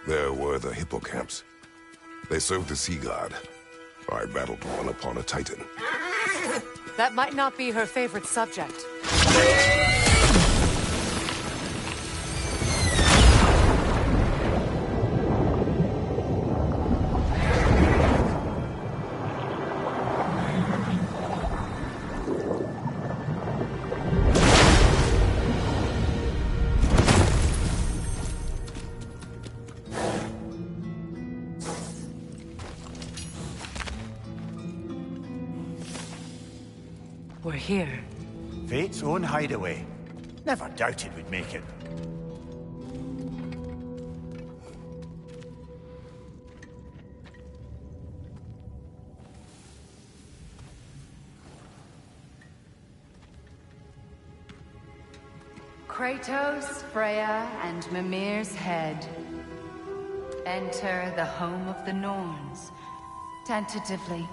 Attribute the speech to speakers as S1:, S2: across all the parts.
S1: There were the hippocamps. They served the sea god. I battled one upon a titan.
S2: That might not be her favorite subject. We're here.
S3: Fate's own hideaway. Never doubted we'd make it.
S4: Kratos, Freya, and Mimir's head. Enter the home of the Norns. Tentatively.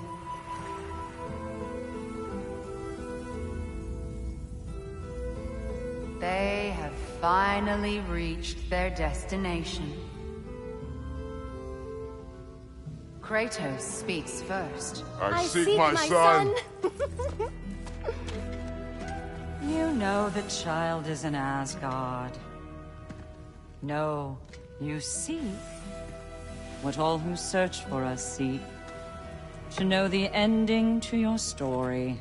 S4: They have finally reached their destination. Kratos speaks first.
S1: I seek my son.
S5: You know the child is in Asgard. No, you seek what all who search for us seek. To know the ending to your story.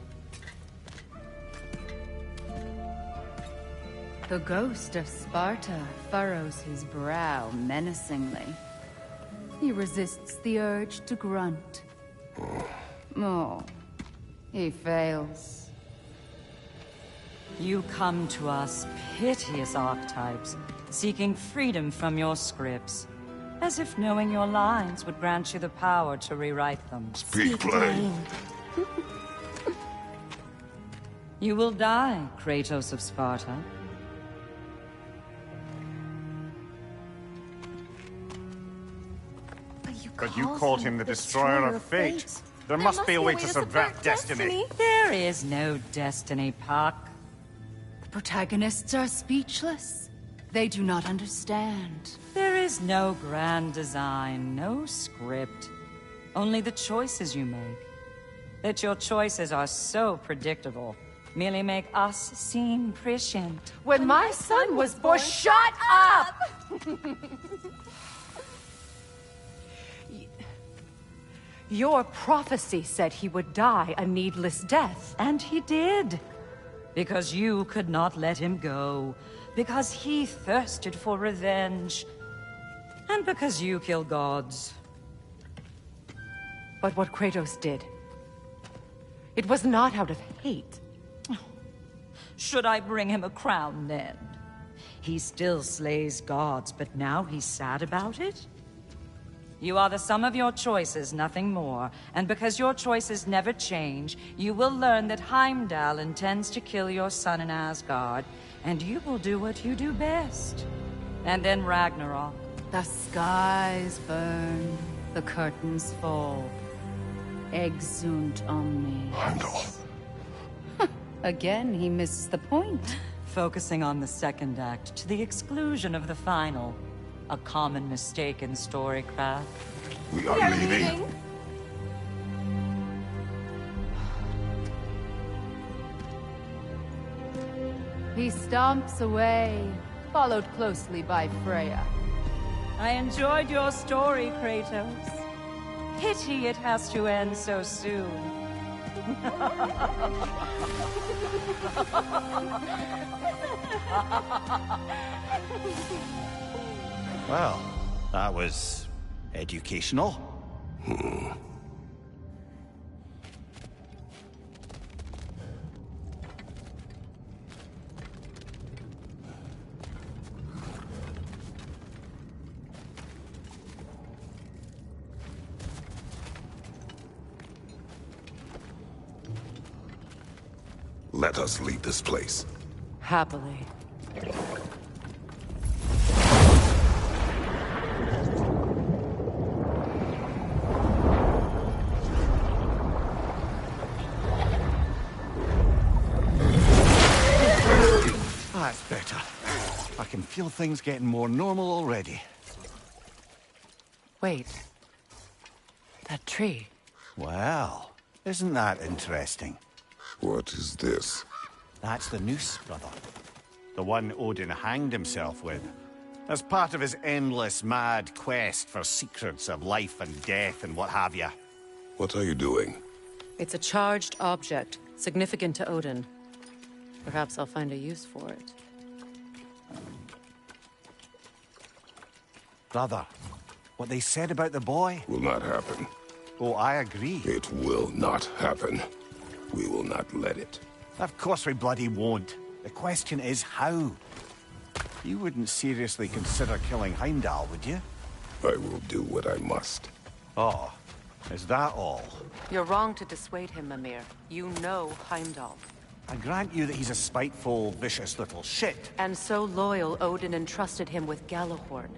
S4: The ghost of Sparta furrows his brow menacingly. He resists the urge to grunt. Oh, he fails.
S5: You come to us, piteous archetypes, seeking freedom from your scripts. As if knowing your lines would grant you the power to rewrite them.
S1: Speak plain.
S5: You will die, Kratos of Sparta.
S3: But you called him the destroyer of fate. There must be a way to subvert destiny.
S5: There is no destiny, Puck.
S4: The protagonists are speechless. They do not understand.
S5: There is no grand design, no script. Only the choices you make. That your choices are so predictable merely make us seem prescient.
S2: When my son was born, shut up! Your prophecy said he would die a needless death.
S5: And he did. Because you could not let him go. Because he thirsted for revenge. And because you kill gods.
S2: But what Kratos did, it was not out of hate.
S5: Should I bring him a crown then? He still slays gods, but now he's sad about it? You are the sum of your choices, nothing more. And because your choices never change, you will learn that Heimdall intends to kill your son in Asgard, and you will do what you do best. And then Ragnarok.
S4: The skies burn, the curtains fall. Exunt omnes.
S1: Heimdall.
S4: Again, he misses the point.
S5: Focusing on the second act to the exclusion of the final. A common mistake in storycraft.
S1: We are leaving.
S4: He stomps away, followed closely by Freya.
S5: I enjoyed your story, Kratos. Pity it has to end so soon.
S3: Well, that was educational.
S1: Let us leave this place.
S2: Happily.
S3: That's better. I can feel things getting more normal already.
S4: Wait. That tree.
S6: Well, isn't that interesting?
S1: What is this?
S6: That's the noose, brother. The one Odin hanged himself with. As part of his endless, mad quest for secrets of life and death and what have you.
S1: What are you doing?
S2: It's a charged object, significant to Odin. Perhaps I'll find a use for it.
S6: Brother, what they said about the boy?
S1: Will not happen.
S6: Oh, I agree.
S1: It will not happen. We will not let it.
S6: Of course we bloody won't. The question is how. You wouldn't seriously consider killing Heimdall, would you?
S1: I will do what I must.
S6: Oh, is that all?
S2: You're wrong to dissuade him, Mimir. You know Heimdall.
S6: I grant you that he's a spiteful, vicious little shit.
S2: And so loyal, Odin entrusted him with Galahorn.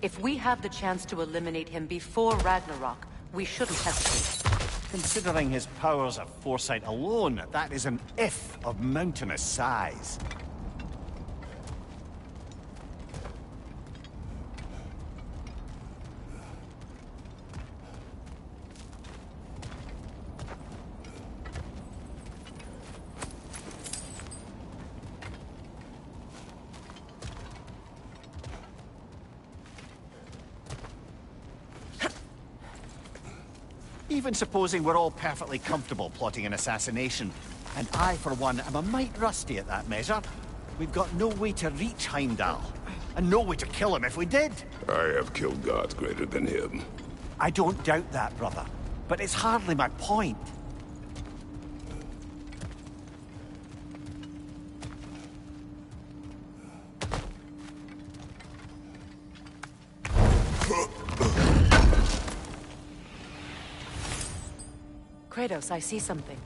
S2: If we have the chance to eliminate him before Ragnarok, we shouldn't hesitate.
S6: Considering his powers of foresight alone, that is an if of mountainous size. Even supposing we're all perfectly comfortable plotting an assassination, and I, for one, am a mite rusty at that measure, we've got no way to reach Heimdall, and no way to kill him if we did.
S1: I have killed gods greater than him.
S6: I don't doubt that, brother, but it's hardly my point.
S2: Kratos, I see something.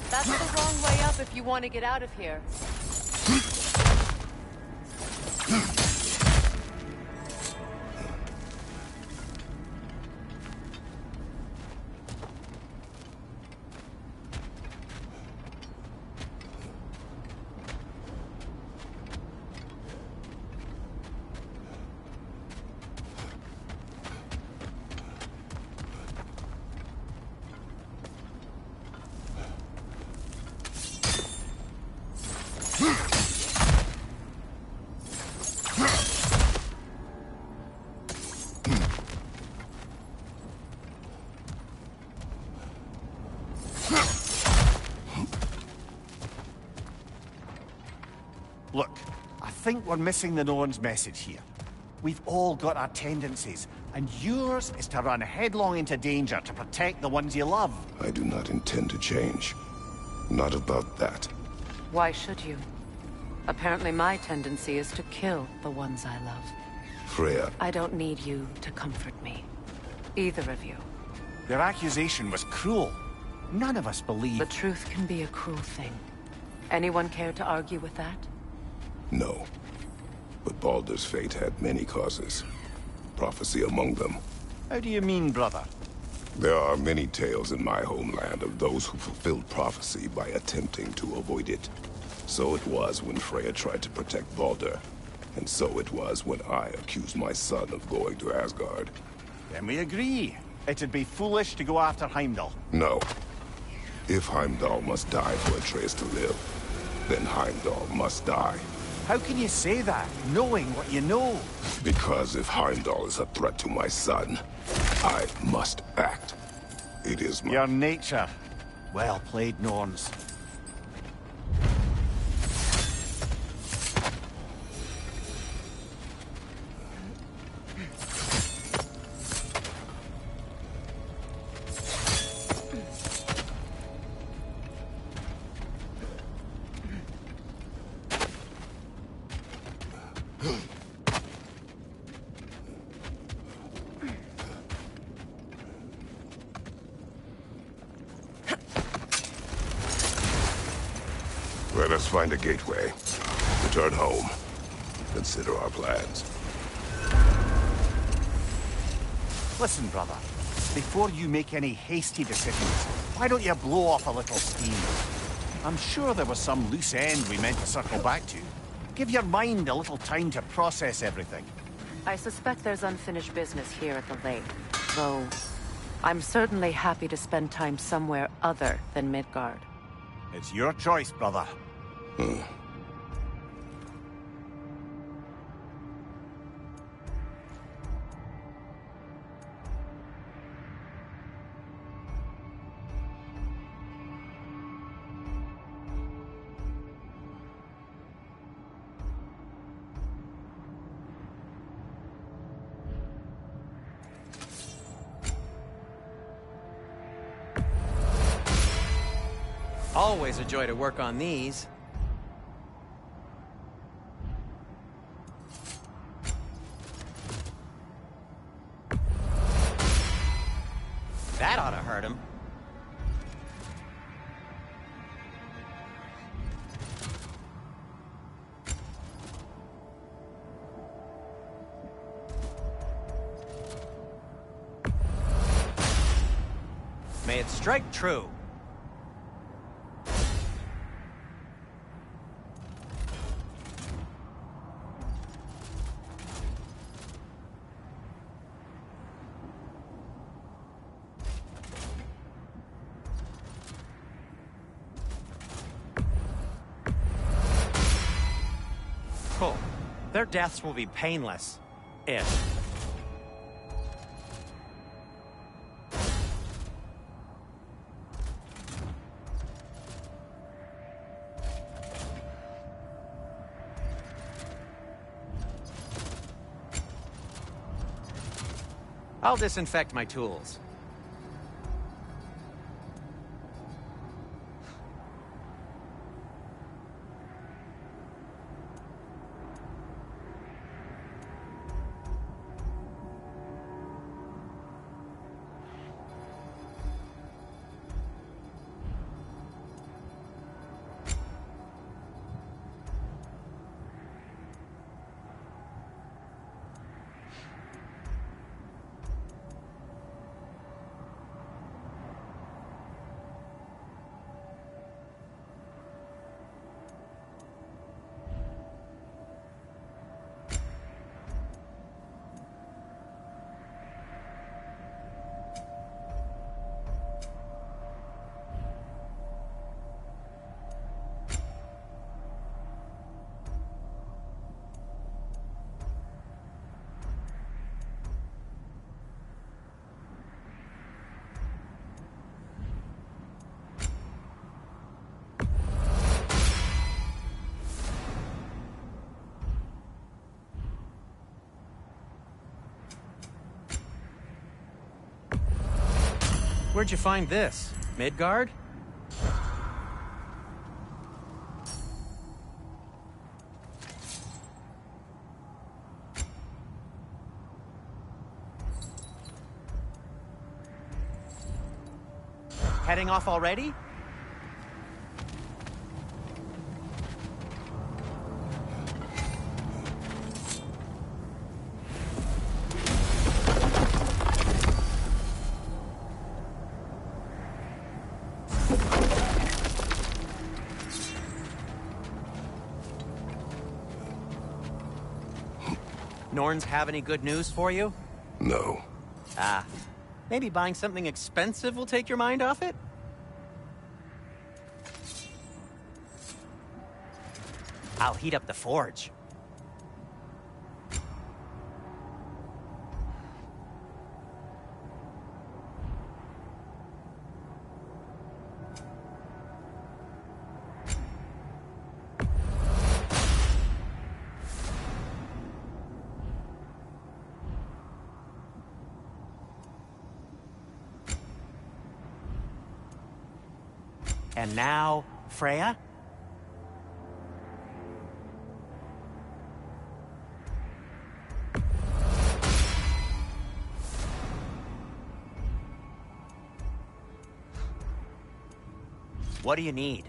S2: That's the wrong way up if you want to get out of here.
S6: Look, I think we're missing the Norn's message here. We've all got our tendencies, and yours is to run headlong into danger to protect the ones you love.
S1: I do not intend to change. Not about that.
S2: Why should you? Apparently my tendency is to kill the ones I love.
S1: Freya,
S2: I don't need you to comfort me. Either of you.
S6: Their accusation was cruel. None of us believe...
S2: The truth can be a cruel thing. Anyone care to argue with that?
S1: no. But Baldur's fate had many causes. Prophecy among them.
S6: How do you mean, brother?
S1: There are many tales in my homeland of those who fulfilled prophecy by attempting to avoid it. So it was when Freya tried to protect Baldur. And so it was when I accused my son of going to Asgard.
S6: Then we agree. It'd be foolish to go after Heimdall.
S1: No. If Heimdall must die for Atreus to live, then Heimdall must die.
S6: How can you say that, knowing what you know?
S1: Because if Heimdall is a threat to my son, I must act. It is my...
S6: Your nature. Well played, Norns.
S1: us find a gateway. Return home. Consider our plans.
S6: Listen, brother. Before you make any hasty decisions, why don't you blow off a little steam? I'm sure there was some loose end we meant to circle back to. Give your mind a little time to process everything.
S2: I suspect there's unfinished business here at the lake, though I'm certainly happy to spend time somewhere other than Midgard.
S6: It's your choice, brother.
S7: Always a joy to work on these. That ought to hurt him. May it strike true. Cool. Their deaths will be painless. If. I'll disinfect my tools. Where'd you find this? Midgard? Heading off already? Norns have any good news for you?
S1: No.
S7: Ah, maybe buying something expensive will take your mind off it? I'll heat up the forge. And now, Freya? What do you need?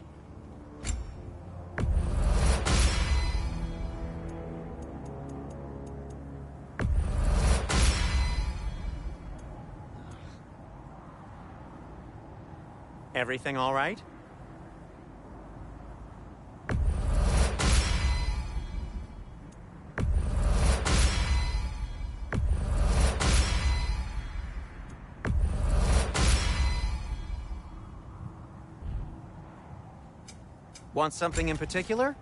S7: Everything all right? Want something in particular?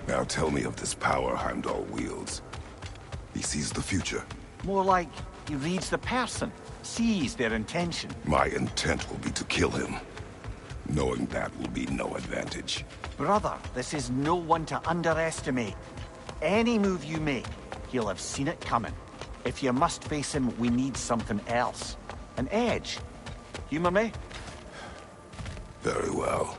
S1: Now tell me of this power Heimdall wields. He sees the future.
S6: More like he reads the person, sees their intention.
S1: My intent will be to kill him. Knowing that will be no advantage.
S6: Brother, this is no one to underestimate. Any move you make, he'll have seen it coming. If you must face him, we need something else. An edge. Humor me?
S1: Very well.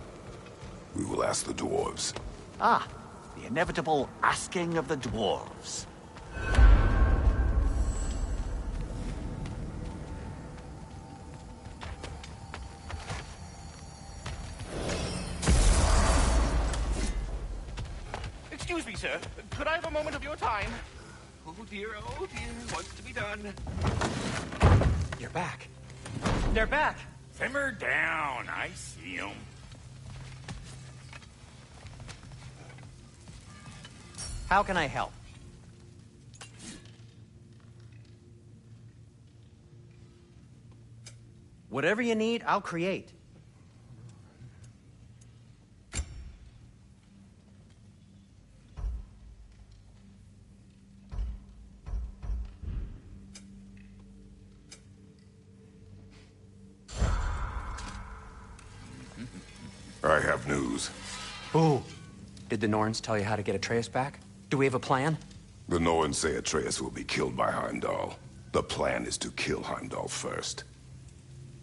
S1: We will ask the dwarves.
S6: Ah, the inevitable asking of the dwarves.
S8: Excuse me, sir. Could I have a moment of your time? Oh dear, what's to be done?
S7: You're back. They're back!
S9: Simmer down, I see 'em.
S7: How can I help? Whatever you need, I'll create.
S1: I have news.
S7: Ooh. Did the Norns tell you how to get Atreus back? Do we have a plan?
S1: The Norns say Atreus will be killed by Heimdall. The plan is to kill Heimdall first.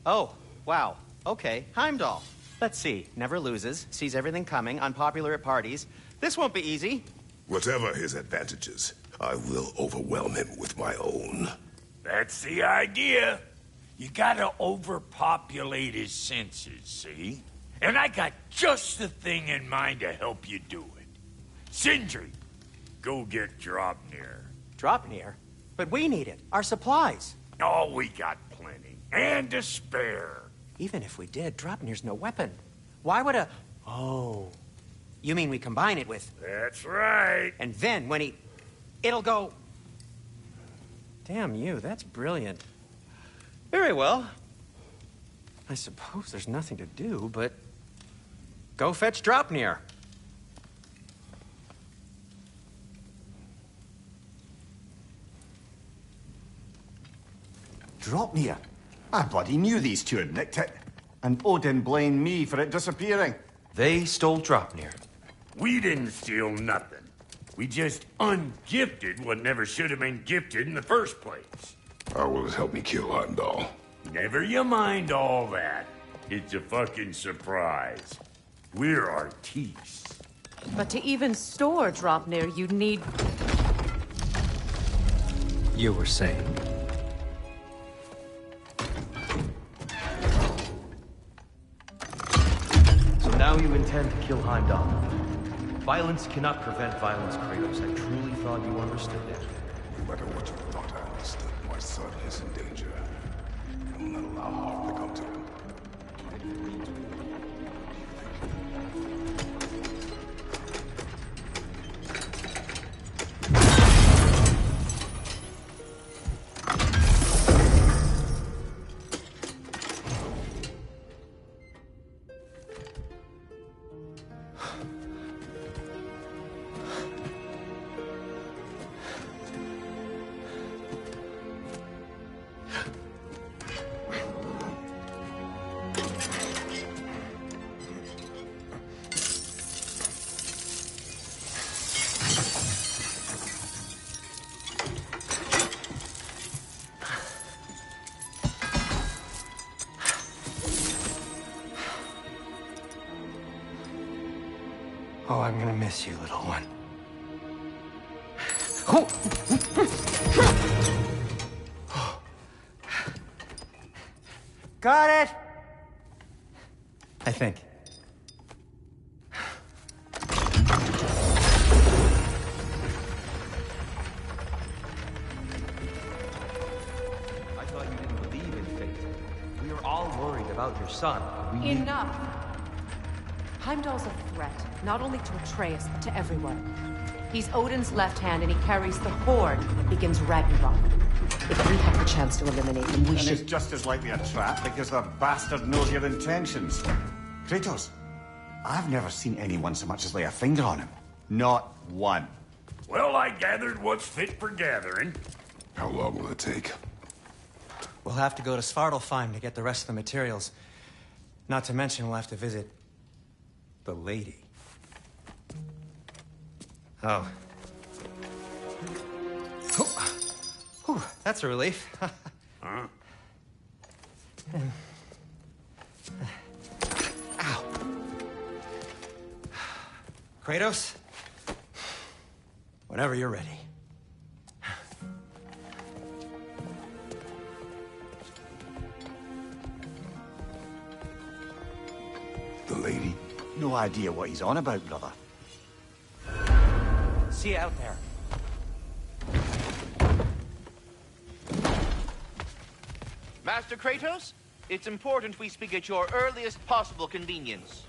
S7: Oh, wow. Okay, Heimdall. Let's see. Never loses, sees everything coming, unpopular at parties. This won't be easy.
S1: Whatever his advantages, I will overwhelm him with my own.
S9: That's the idea. You gotta overpopulate his senses, see? And I got just the thing in mind to help you do it. Sindri, go get Draupnir.
S7: Draupnir? But we need it. Our supplies.
S9: Oh, we got plenty. And to spare.
S7: Even if we did, Draupnir's no weapon. Why would a... Oh. You mean we combine it with...
S9: That's right.
S7: And then when he... It'll go... Damn you, that's brilliant. Very well. I suppose there's nothing to do, but... Go fetch Draupnir.
S10: Draupnir? I bloody knew these two had nicked it. And Odin blamed me for it disappearing.
S11: They stole Draupnir.
S9: We didn't steal nothing. We just ungifted what never should have been gifted in the first place.
S1: How will it help me kill Heimdall?
S9: Never you mind all that. It's a fucking surprise. We're artistes.
S2: But to even store Draupnir, you'd need...
S11: You were saying? So now you intend to kill Heimdall. Violence cannot prevent violence, Kratos. I truly thought you understood that.
S1: No matter what you thought I understood, my son is in danger. I will not allow harm to come to him.
S7: Oh, I'm gonna miss you, little one. Oh. Got it! I think.
S11: I thought you didn't believe in fate. We were all worried about your son. We
S2: Enough! Heimdall's a threat, not only to Atreus, but to everyone. He's Odin's left hand, and he carries the Horde that begins Ragnarok. If we have the chance to eliminate him, we should...
S10: And it's just as likely a trap because the bastard knows your intentions. Kratos, I've never seen anyone so much as lay a finger on him. Not one.
S9: Well, I gathered what's fit for gathering.
S1: How long will it take?
S7: We'll have to go to Svartalfheim to get the rest of the materials. Not to mention we'll have to visit... the lady. Oh. Whew, that's a relief.
S9: Huh?
S7: Ow. Kratos? Whenever you're ready.
S1: The lady?
S10: No idea what he's on about, brother.
S7: See you out there.
S8: Master Kratos, it's important we speak at your earliest possible convenience.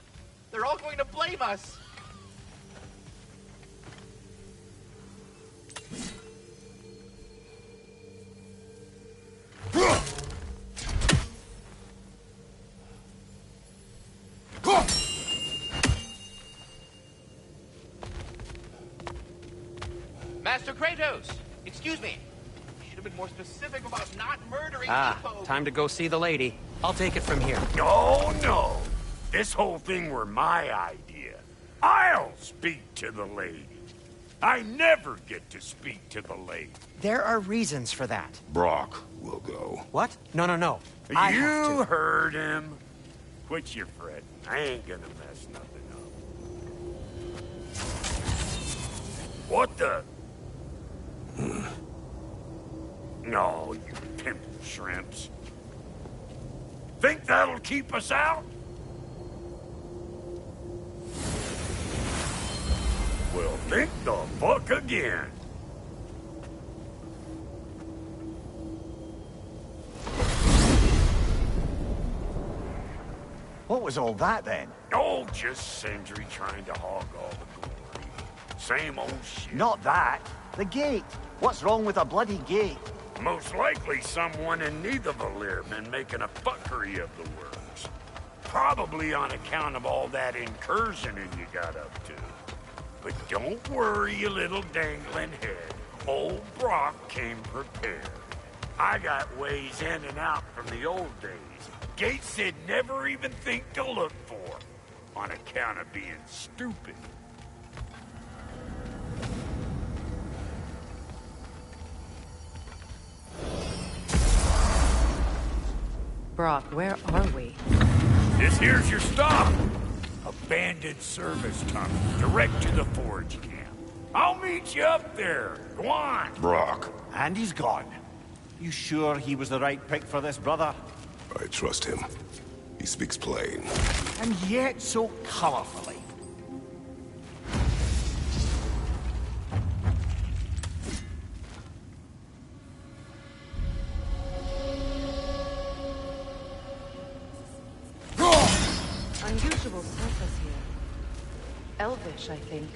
S8: They're all going to blame us. Master Kratos, excuse me. You should have been more specific about not murdering people.
S7: Time to go see the lady. I'll take it from here.
S9: No, no. This whole thing were my idea. I'll speak to the lady. I never get to speak to the lady.
S7: There are reasons for that.
S1: Brock will go.
S7: What? No, no, no. I have
S9: You
S7: to.
S9: heard him. Quit your fretting. I ain't gonna mess nothing up. What the? No, you pimple shrimps. Think that'll keep us out? Well, think the fuck again.
S10: What was all that, then?
S9: Oh, just Sindri trying to hog all the glory. Same old shit.
S10: Not that. The gate. What's wrong with a bloody gate?
S9: Most likely someone in Nidavellir been making a fuckery of the works. Probably on account of all that incursioning you got up to. But don't worry, you little dangling head. Old Brock came prepared. I got ways in and out from the old days. Gates they'd never even think to look for. On account of being stupid.
S2: Brock, where are we?
S9: This here's your stop. Abandoned service tunnel, direct to the forge camp. I'll meet you up there. Go on.
S1: Brock.
S10: And he's gone. You sure he was the right pick for this, brother?
S1: I trust him. He speaks plain.
S10: And yet so colorfully.
S2: Unusual surface here. Elvish, I think.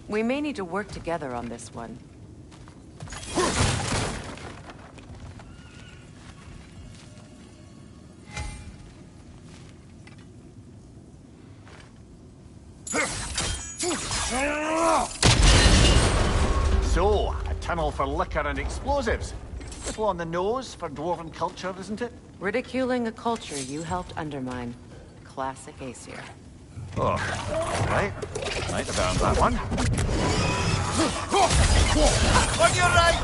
S2: We may need to work together on this one.
S6: So, a tunnel for liquor and explosives. Little on the nose for dwarven culture, isn't it?
S2: Ridiculing a culture you helped undermine. Classic Aesir.
S6: Oh, right. Might have earned that one. On your right!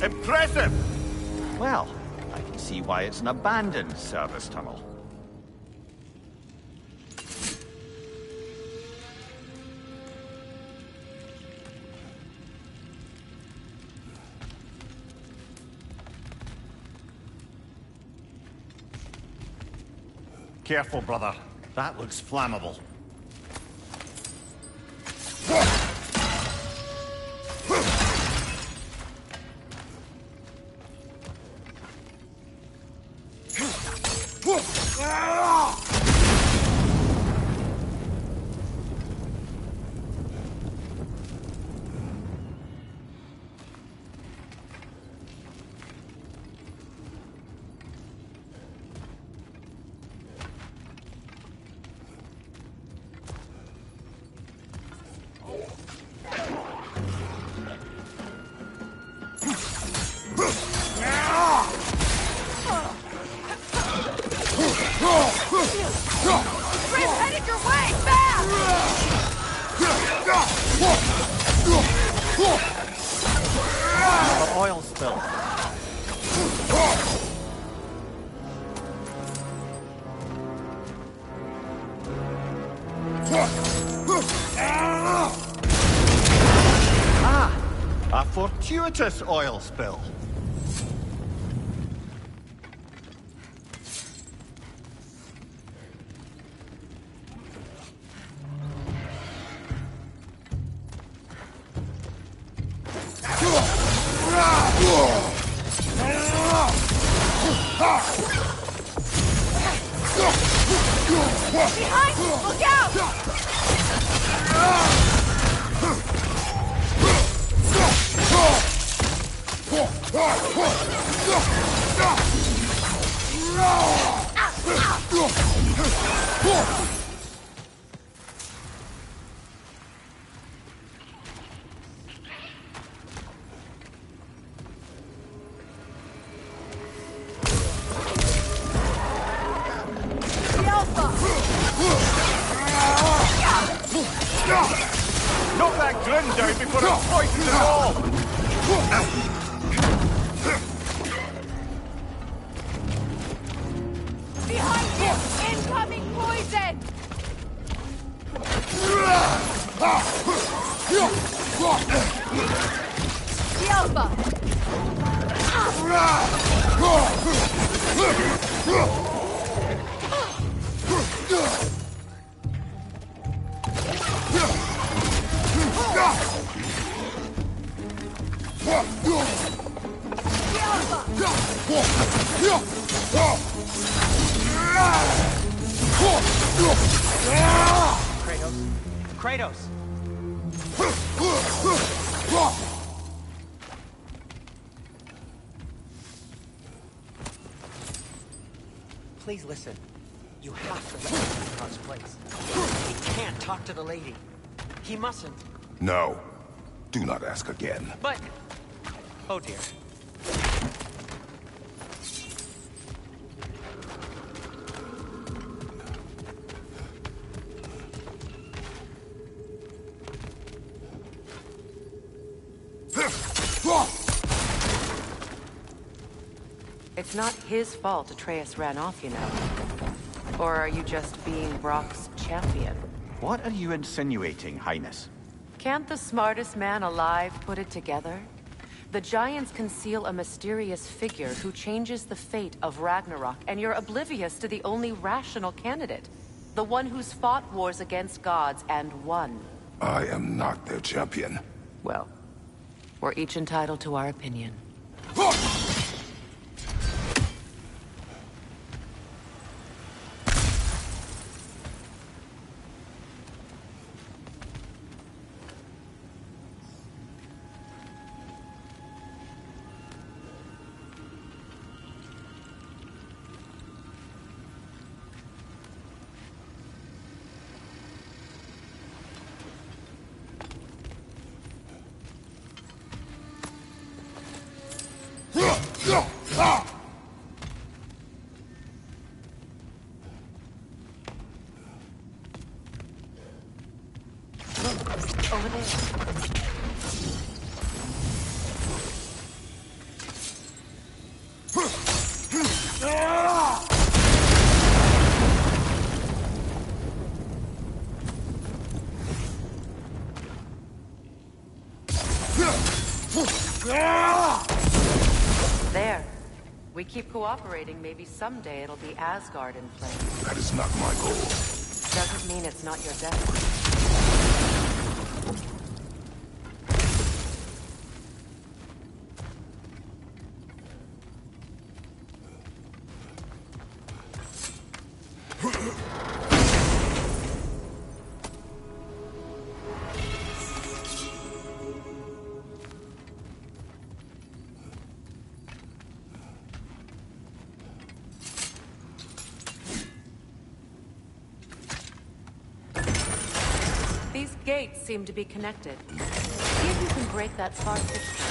S6: Impressive! Well, I can see why it's an abandoned service tunnel. Careful, brother. That looks flammable. Oil spill. A fortuitous oil spill.
S12: Behind you! Look out!
S6: Knock that grin down before it poisons it all!
S12: Behind you! Incoming poison! The Alpha!
S7: Kratos! Please listen. You have to let him in God's place. He can't talk to the lady. He mustn't.
S1: No. Do not ask again.
S7: But... Oh dear.
S2: It's not his fault Atreus ran off, you know. Or are you just being Brock's champion?
S6: What are you insinuating, Highness?
S2: Can't the smartest man alive put it together? The Giants conceal a mysterious figure who changes the fate of Ragnarok, and you're oblivious to the only rational candidate. The one who's fought wars against gods and won.
S1: I am not their champion.
S2: Well, we're each entitled to our opinion. Over there. There. We keep cooperating, maybe someday it'll be Asgard in flames.
S1: That is not my goal.
S2: Doesn't mean it's not your destiny. These gates seem to be connected. See if you can break that far fixture.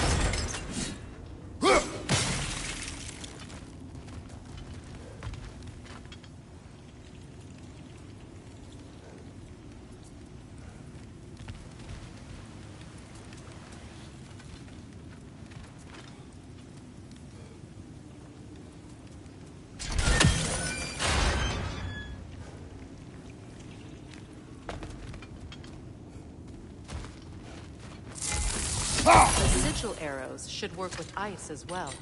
S2: The sigil arrows should work with ice as well.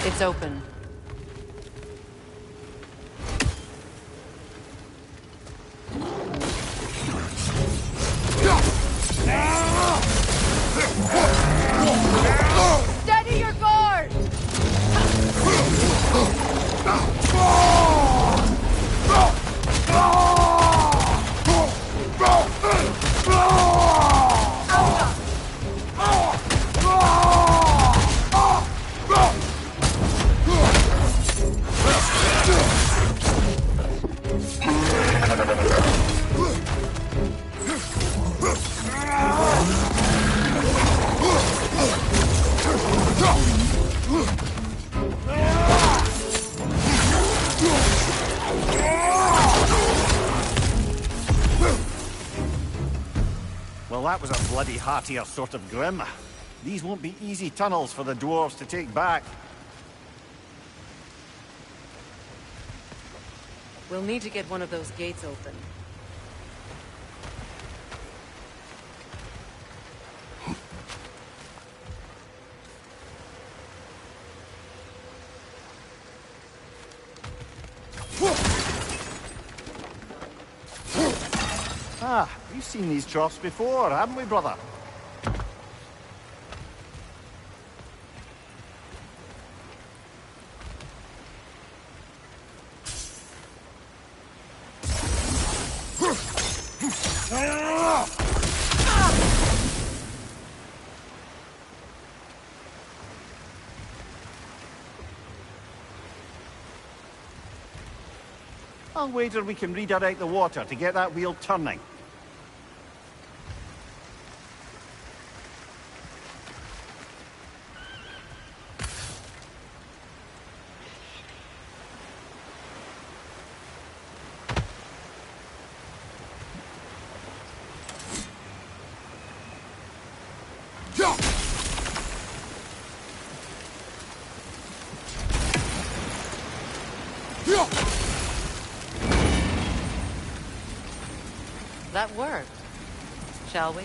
S2: It's open.
S12: Steady your guard!
S6: Well, that was a bloody heartier sort of grim. These won't be easy tunnels for the dwarves to take back.
S2: We'll need to get one of those gates open.
S6: Ah, we've seen these troughs before, haven't we, brother? I'll wager we can redirect the water to get that wheel turning.
S2: that work? Shall we?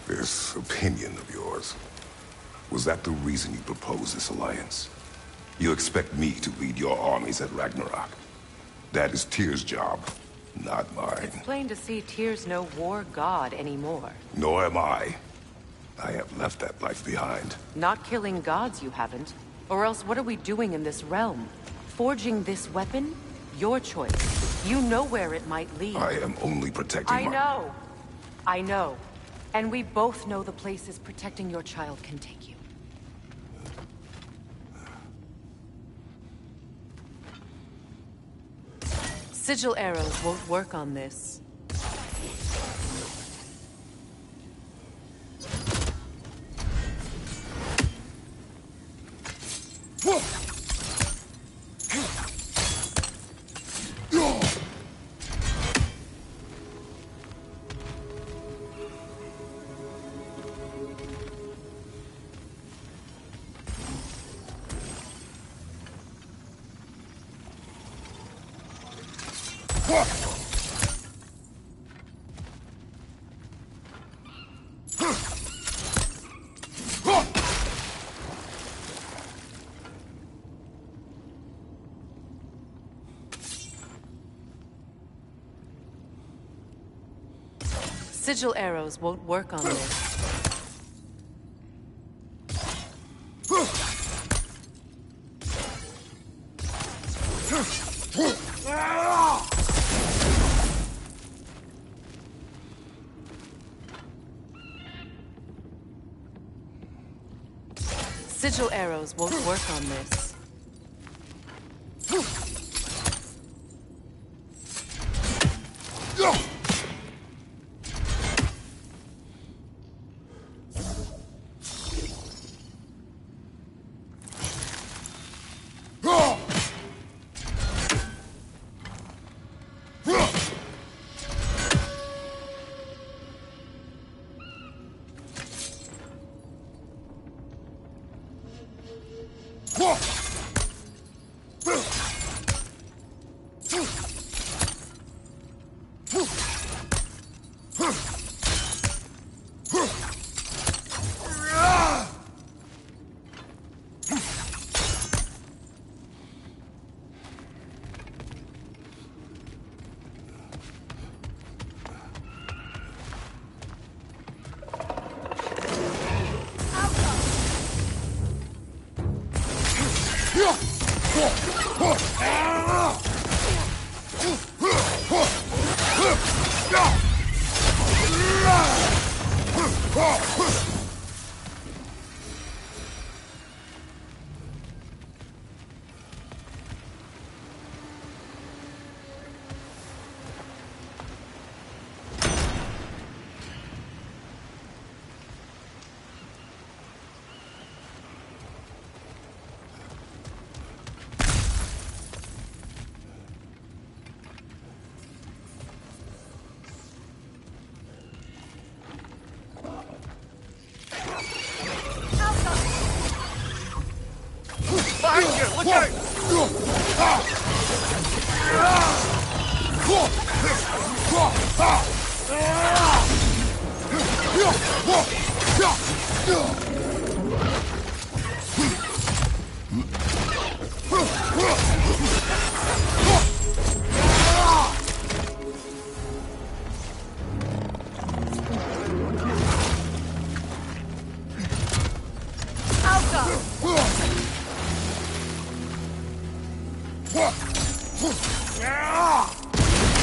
S1: This opinion of yours, was that the reason you proposed this alliance? You expect me to lead your armies at Ragnarok? That is Tyr's job, not mine.
S2: It's plain to see Tyr's no war god anymore.
S1: Nor am I. I have left that life behind.
S2: Not killing gods, you haven't. Or else what are we doing in this realm? Forging this weapon? Your choice. You know where it might lead.
S1: I am only protecting
S2: I know. And we both know the places protecting your child can take you. Sigil arrows won't work on this. Sigil arrows won't work on this. Sigil arrows won't work on this.
S3: Look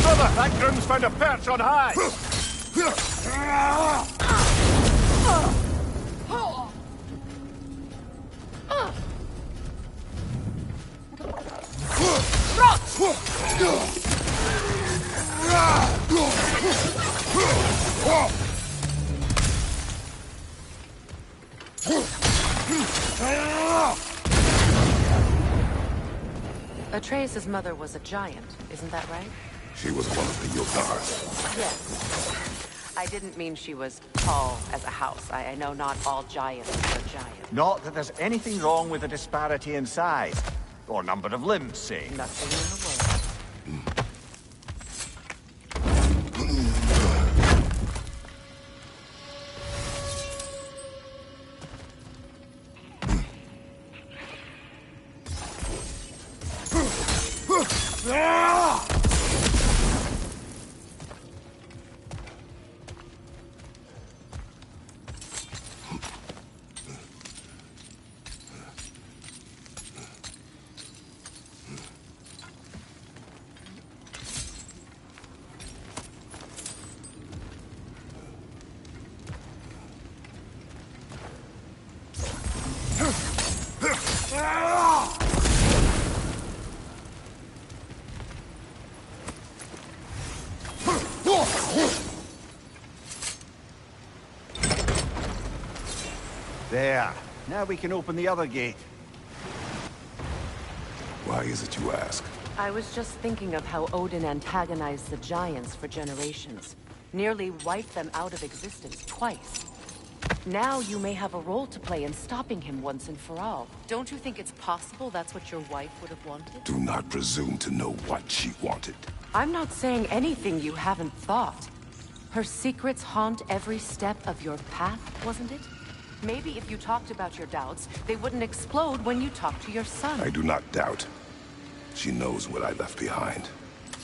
S3: Brother, that groom's found a perch on high!
S2: Atreus' mother was a giant, isn't that right?
S1: She was one of the Yokars.
S2: Yes. I didn't mean she was tall as a house. I know not all giants are giants.
S6: Not that there's anything wrong with the disparity in size. Or number of limbs, say.
S2: Nothing in the world.
S6: There. Now we can open the other gate.
S1: Why is it you ask?
S2: I was just thinking of how Odin antagonized the Giants for generations. Nearly wiped them out of existence twice. Now you may have a role to play in stopping him once and for all. Don't you think it's possible that's what your wife would have wanted?
S1: Do not presume to know what she wanted.
S2: I'm not saying anything you haven't thought. Her secrets haunt every step of your path, wasn't it? Maybe if you talked about your doubts, they wouldn't explode when you talked to your son.
S1: I do not doubt. She knows what I left behind.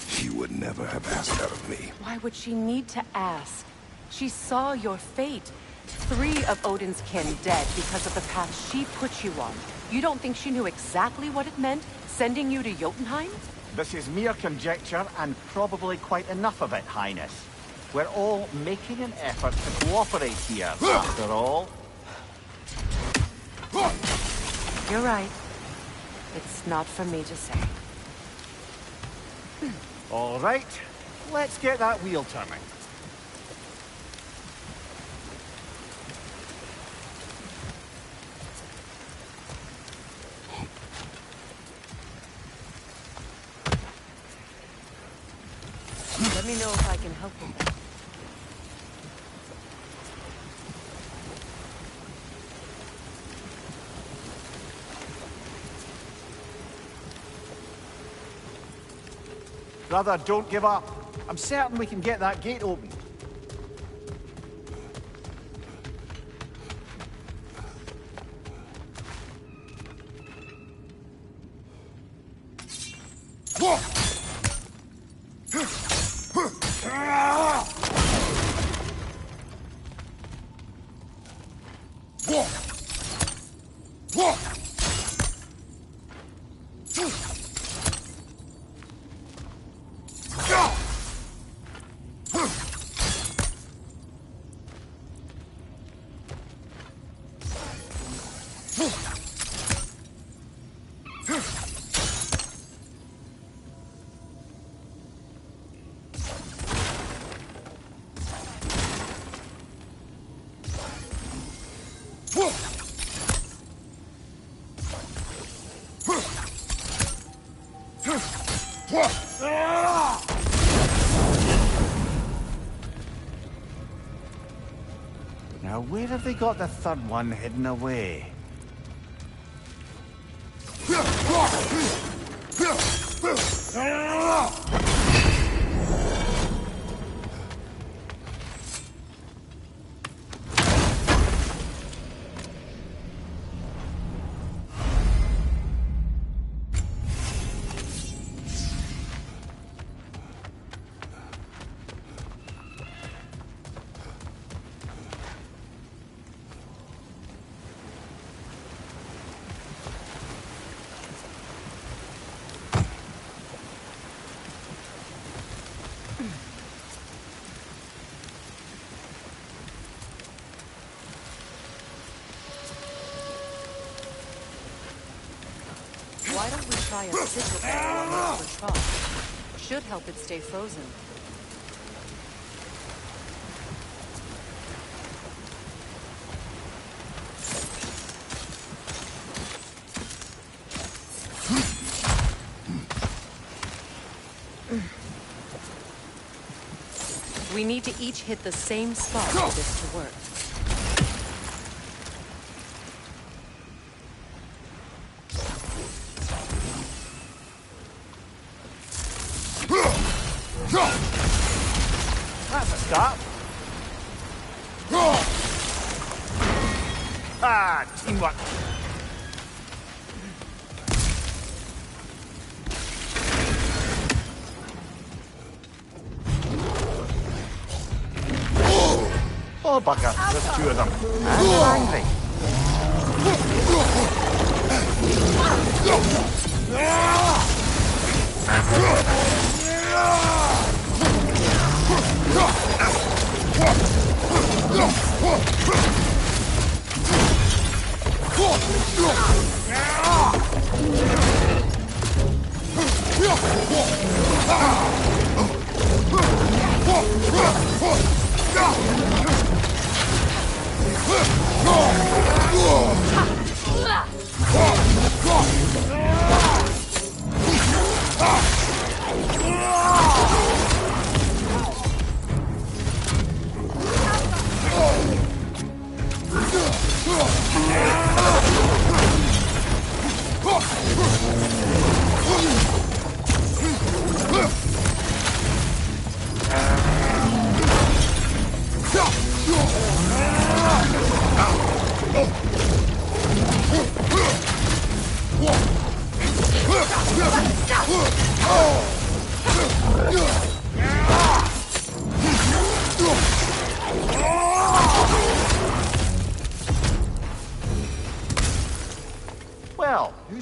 S1: She would never have asked that of me.
S2: Why would she need to ask? She saw your fate. 3 of Odin's kin dead because of the path she put you on. You don't think she knew exactly what it meant, sending you to Jotunheim?
S6: This is mere conjecture, and probably quite enough of it, Highness. We're all making an effort to cooperate here, after all.
S2: You're right. It's not for me to say.
S6: All right, let's get that wheel turning.
S2: Let me know if I can help with that.
S6: Brother, don't give up. I'm certain we can get that gate open. Now, where have they got the third one hidden away?
S2: Why don't we try a sigil barrel on the trough? Should help it stay frozen. We need to each hit the same spot for this to work.
S6: That's a start. Ah, teamwork. Oh, bugger. There's 2 of them. And they're angry.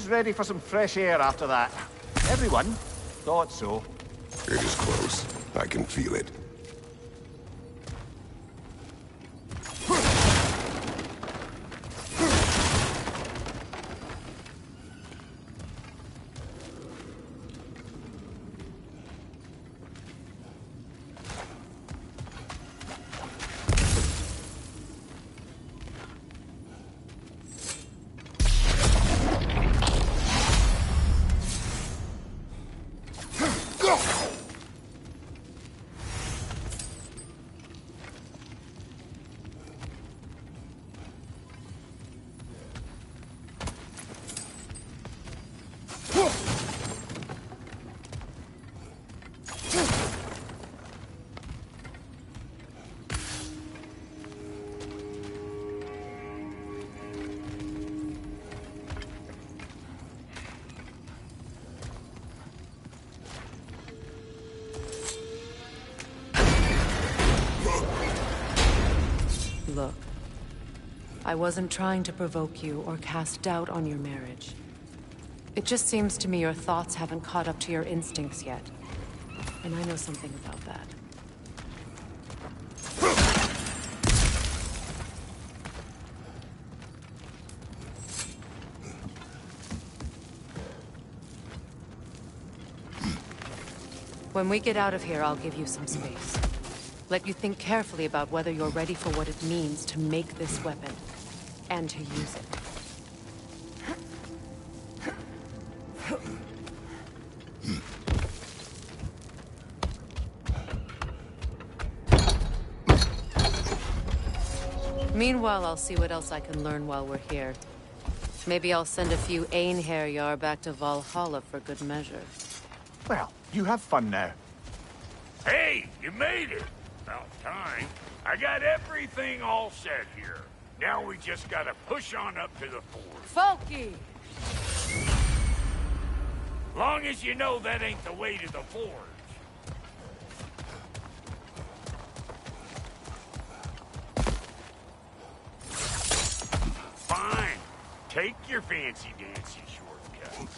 S6: Who's ready for some fresh air after that? Everyone? Thought so.
S1: It is close. I can feel it.
S2: Look, I wasn't trying to provoke you or cast doubt on your marriage. It just seems to me your thoughts haven't caught up to your instincts yet. And I know something about that. When we get out of here, I'll give you some space. Let you think carefully about whether you're ready for what it means to make this weapon, and to use it. Meanwhile, I'll see what else I can learn while we're here. Maybe I'll send a few Einherjar back to Valhalla for good measure.
S6: Well, you have fun now.
S9: Hey, you made it! About time. I got everything all set here. Now we just gotta push on up to the fort.
S12: Folky!
S9: Long as you know that ain't the way to the forge. Fine. Take your fancy-dancy shortcut.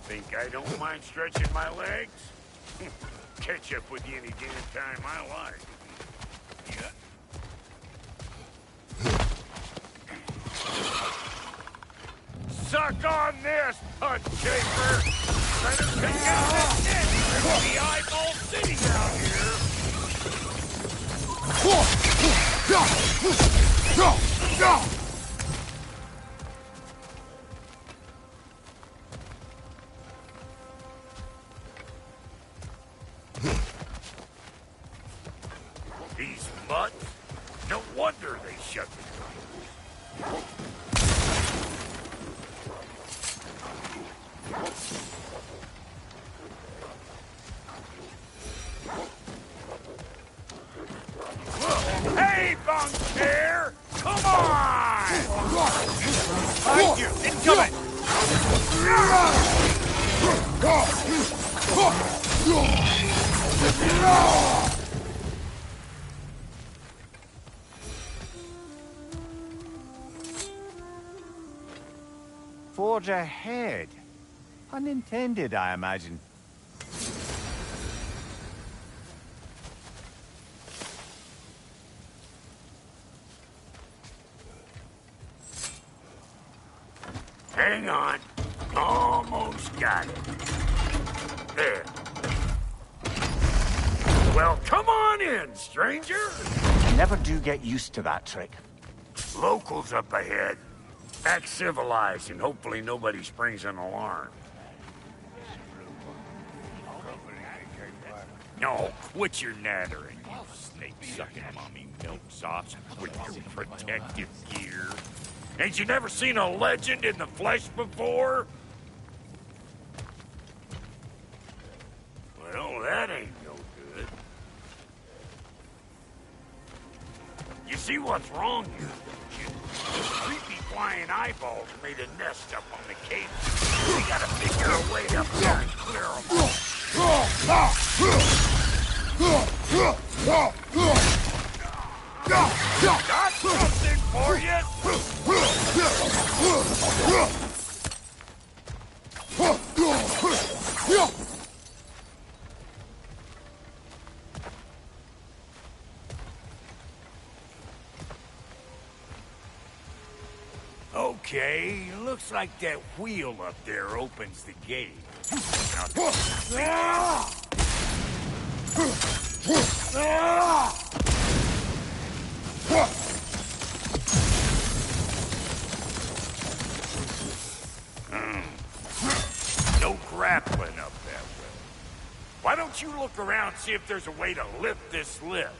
S9: Think I don't mind stretching my legs? Catch up with you any damn time I like. Yeah. Suck on this, punch shaper! Better take out this net! There'll be eyeball city out here! These mutts? No wonder they shut the doors. Hey, bunk chair! Come on!
S6: Thank you! Incoming! Forge ahead. Unintended, I imagine.
S9: Hang on. Almost got it. There. Well, come on in, stranger.
S6: Never do get used to that trick.
S9: Locals up ahead. Act civilized and hopefully nobody springs an alarm. No, quit your nattering, you snake-sucking mommy milksops with your protective gear. Ain't you never seen a legend in the flesh before? Well, that ain't no good. You see what's wrong here, don't you? Creepy flying eyeballs made a nest up on the cave. We gotta figure a way up there and clear them all. Got something for you! Okay, looks like that wheel up there opens the gate. No grappling up that way. Why don't you look around, see if there's a way to lift this lift?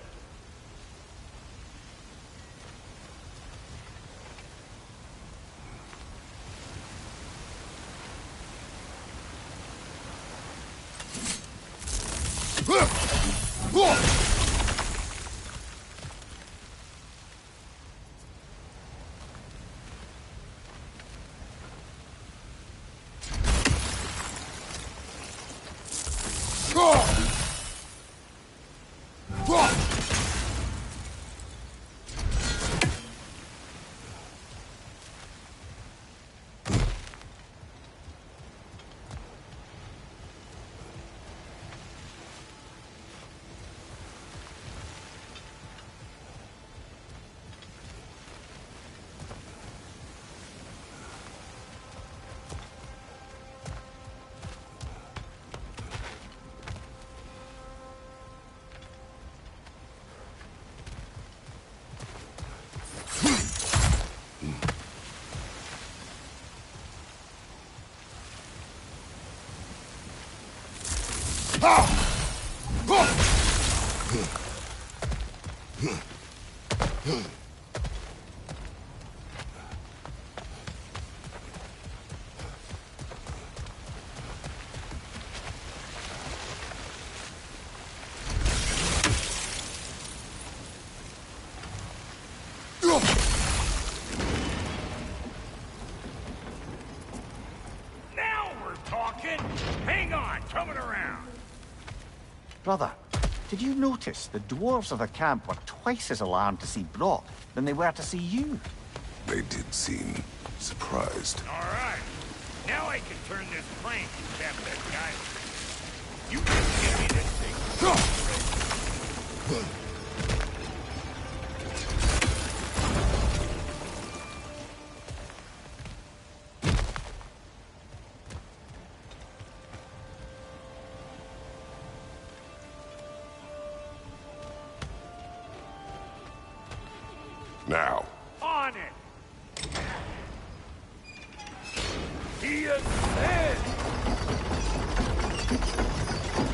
S9: Now we're talking. Hang on, coming around.
S6: Brother, did you notice the dwarves of the camp were twice as alarmed to see Brock than they were to see you?
S1: They did seem surprised.
S9: All right. Now I can turn this crank and tap that guy. You can give me this thing.
S1: Now.
S9: On it! He is dead!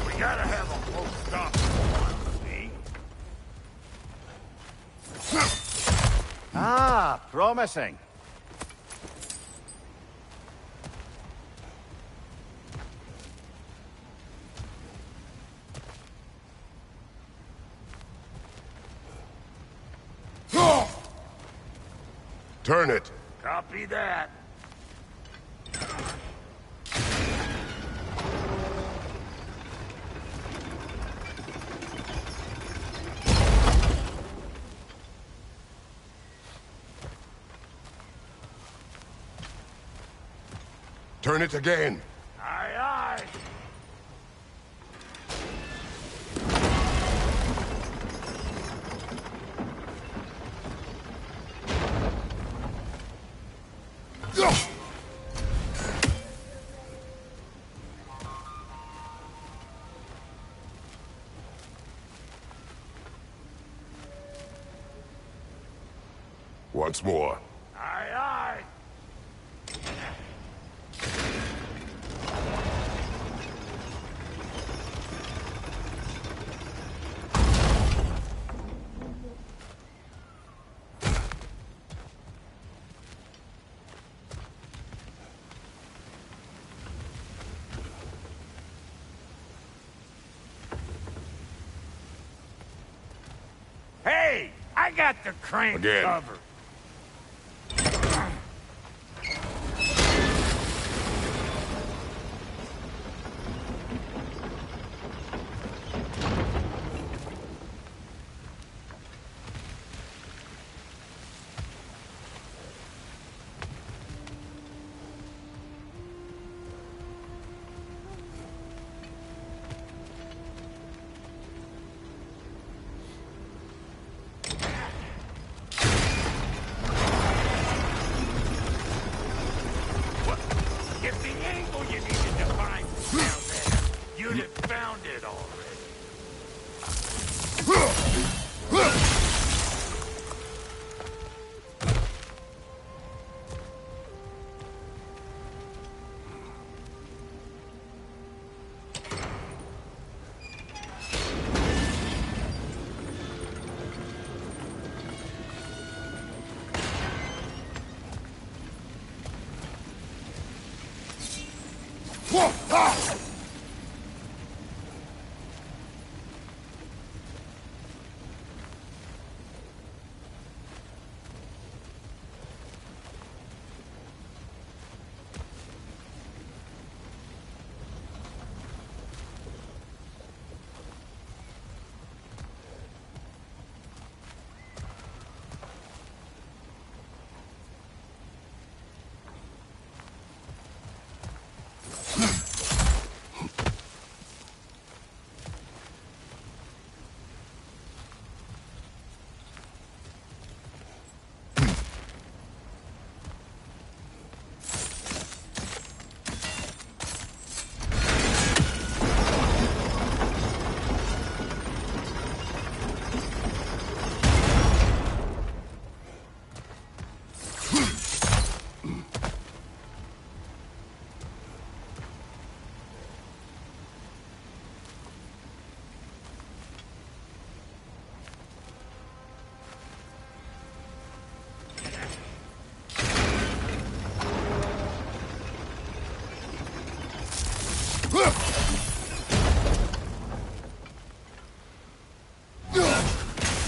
S9: We gotta have a close stop see?
S6: Ah, promising.
S1: Turn it.
S9: Copy that.
S1: Turn it again.
S9: Aye, aye.
S1: Once more.
S9: Aye, aye. Hey, I got the crank
S1: Again.
S9: covered.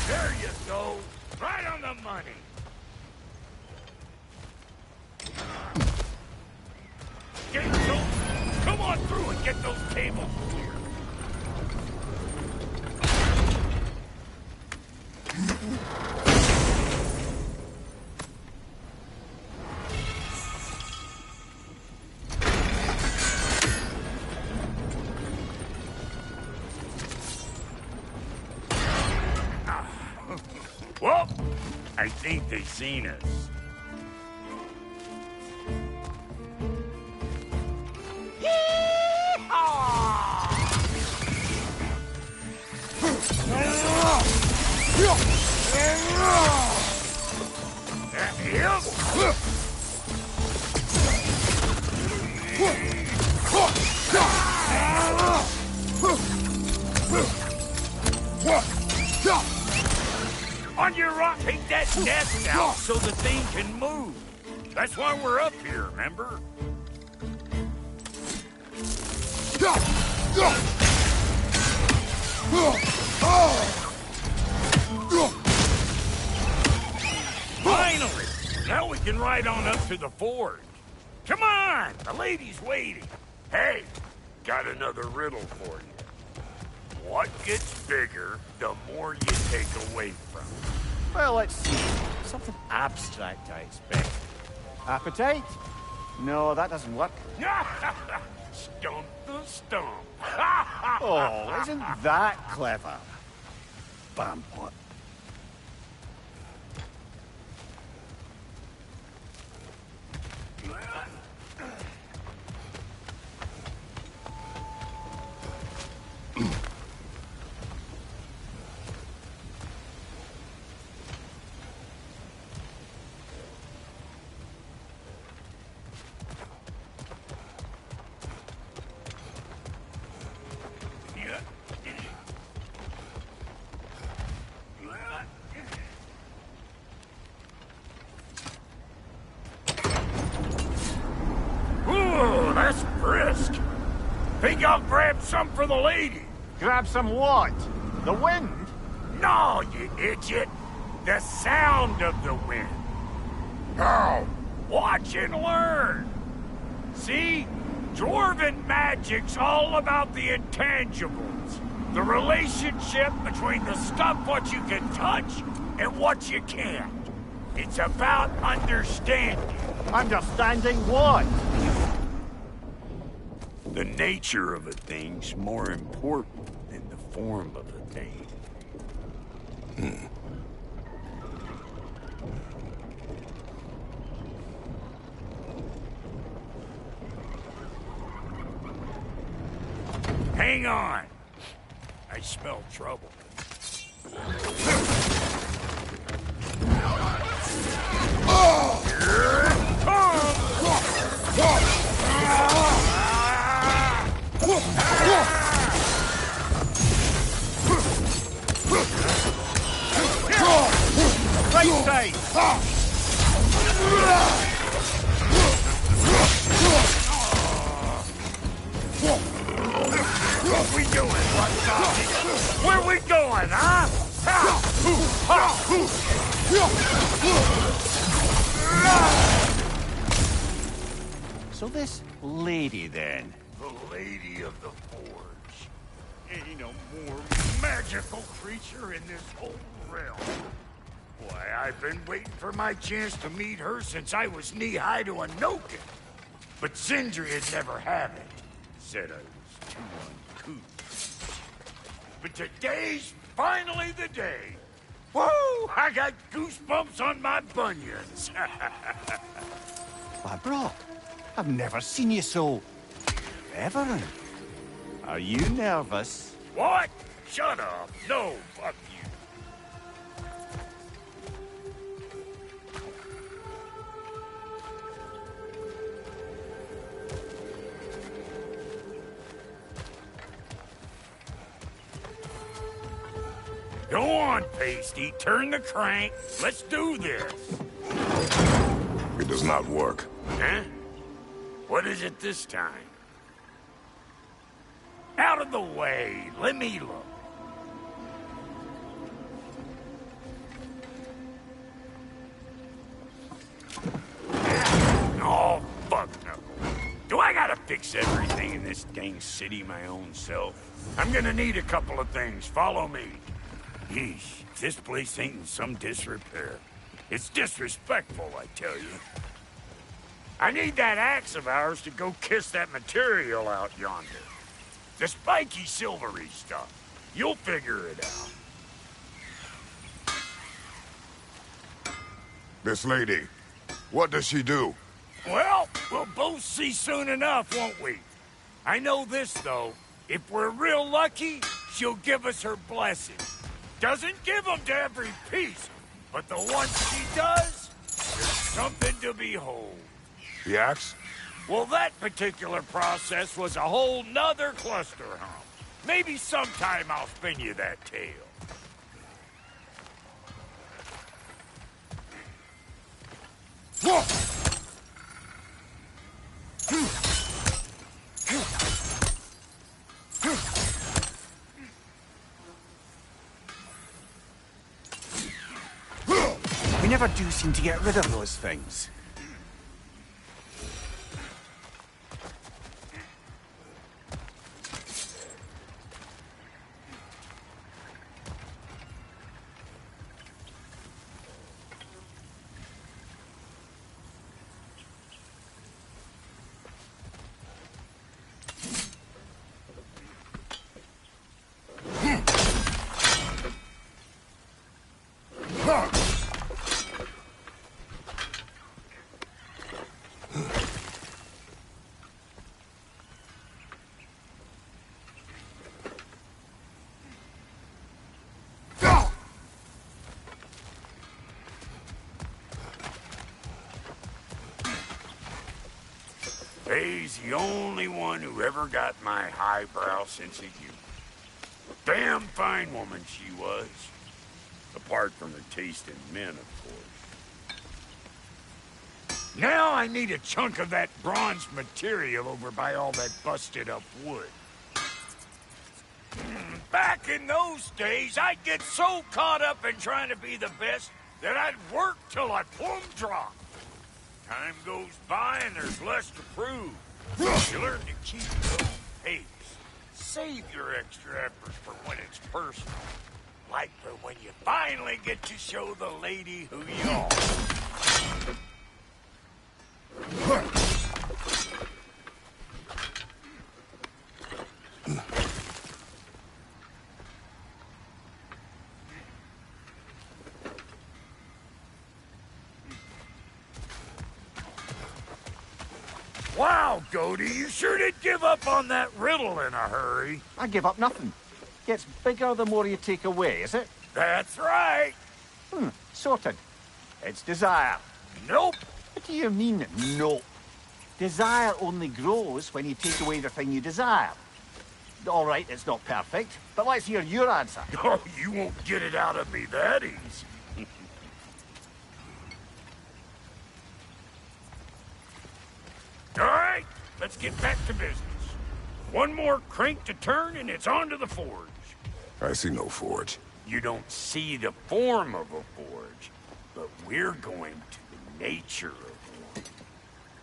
S9: There you go. Right on the money. Get those. Come on through and get those tables clear. Well, I think they've seen us. On your rock, take that nest out so the thing can move. That's why we're up here, remember? Finally! Now we can ride on up to the forge. Come on! The lady's waiting. Hey, got another riddle for you. What gets bigger, the more you take away from it?
S6: Well, let's see. Something abstract, I expect. Appetite? No, that doesn't work.
S9: Stump the stump.
S6: Oh, isn't that clever? Bam, what?
S9: Ooh, that's brisk. Think I'll grab some for the lady.
S6: Grab some what? The wind?
S9: No, you idiot. The sound of the wind. How? Watch and learn. See? Dwarven magic's all about the intangibles. The relationship between the stuff what you can touch and what you can't. It's about understanding.
S6: Understanding what?
S9: The nature of a thing's more important than the form of a thing. Hang on. I smell trouble. Here it comes!
S6: Right side!
S9: What we doing? What's up? Where we going, huh?
S6: So this lady, then?
S9: The Lady of the Forge. Ain't no more magical creature in this whole realm. Why, I've been waiting for my chance to meet her since I was knee-high to a Noken. But Sindri had never had it. Said I was too uncouth. But today's finally the day. Woo! I got goosebumps on my bunions.
S6: Why, Brock, I've never seen you so... reverent. Are you nervous?
S9: What? Shut up. No, fuck you. Go on, Pasty. Turn the crank. Let's do this.
S1: It does not work.
S9: Huh? What is it this time? Out of the way. Let me look. Oh, fuck no. Do I gotta fix everything in this dang city my own self? I'm gonna need a couple of things. Follow me. Yeesh, this place ain't in some disrepair. It's disrespectful, I tell you. I need that axe of ours to go kiss that material out yonder. The spiky, silvery stuff. You'll figure it out.
S1: This lady, what does she do?
S9: Well, we'll both see soon enough, won't we? I know this, though. If we're real lucky, she'll give us her blessing. Doesn't give them to every piece, but the ones she does, there's something to behold.
S1: The axe?
S9: Well, that particular process was a whole nother cluster hump. Maybe sometime I'll spin you that tale.
S6: We never do seem to get rid of those things.
S9: Faye's the only one who ever got my highbrow sense of humor. Damn fine woman she was. Apart from her taste in men, of course. Now I need a chunk of that bronze material over by all that busted up wood. Back in those days, I'd get so caught up in trying to be the best that I'd work till I plumb dropped. Time goes by and there's less to prove. You learn to keep your own pace. Save your extra efforts for when it's personal. Like for when you finally get to show the lady who you are. Wow, Goaty, you sure did give up on that riddle in a hurry.
S6: I give up nothing. Gets bigger the more you take away, is it?
S9: That's right.
S6: Sorted. It's desire.
S9: Nope.
S6: What do you mean, nope? Desire only grows when you take away the thing you desire. All right, it's not perfect, but let's hear your answer.
S9: Oh, you won't get it out of me that easy. All right, let's get back to business. One more crank to turn and it's on to the forge.
S1: I see no forge.
S9: You don't see the form of a forge, but we're going to the nature of one.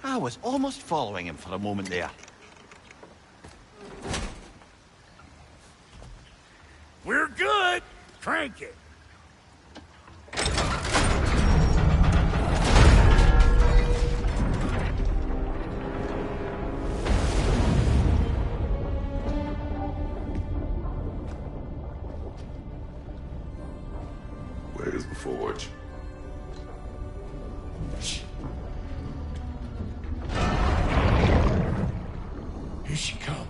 S6: I was almost following him for a moment there.
S9: We're good. Crank it.
S1: Where's the forge?
S9: Here she comes.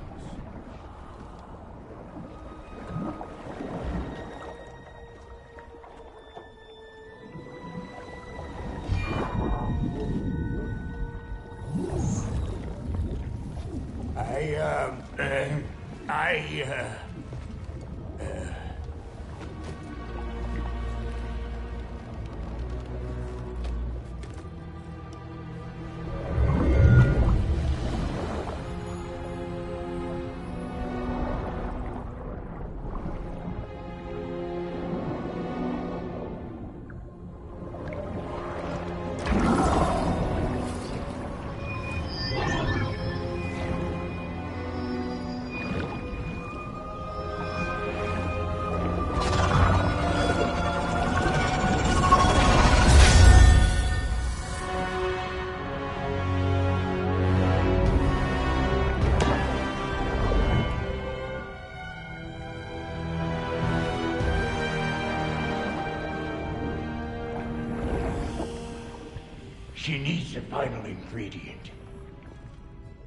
S9: She needs the final ingredient.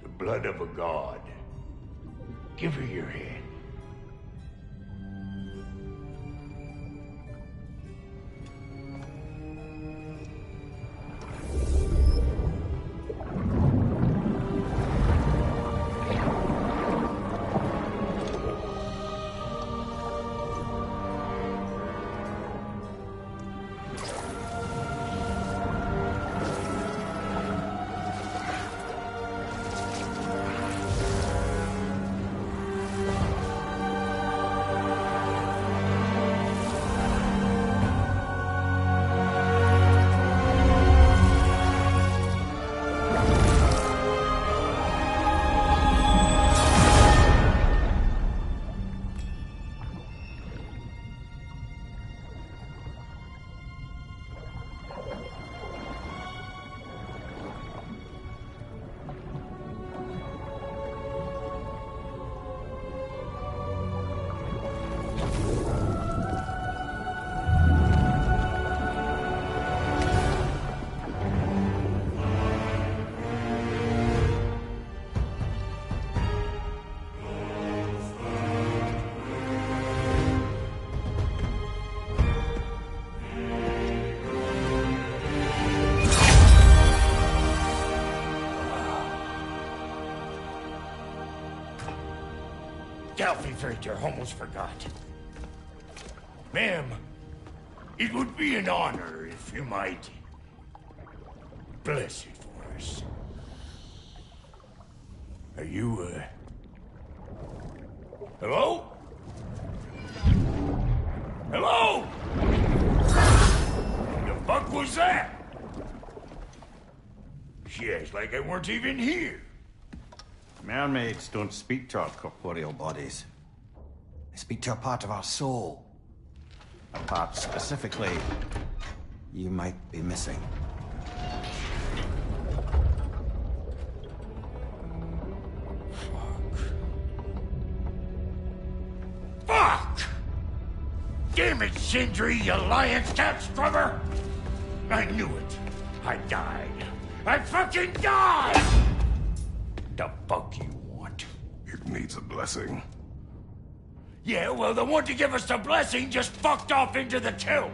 S9: The blood of a god. Give her your hand. Delphi almost forgot. Ma'am, it would be an honor if you might bless it for us. Are you, hello? Hello? The fuck was that? She acts like I weren't even here.
S10: Mermaids don't speak to our corporeal bodies. They speak to a part of our soul. A part specifically you might be missing.
S9: Fuck! Damn it, Sindri, you lion cat scrubber! I knew it. I died. I fucking died! The fuck you want?
S1: It needs a blessing.
S9: Yeah, well, the one to give us the blessing just fucked off into the tomb.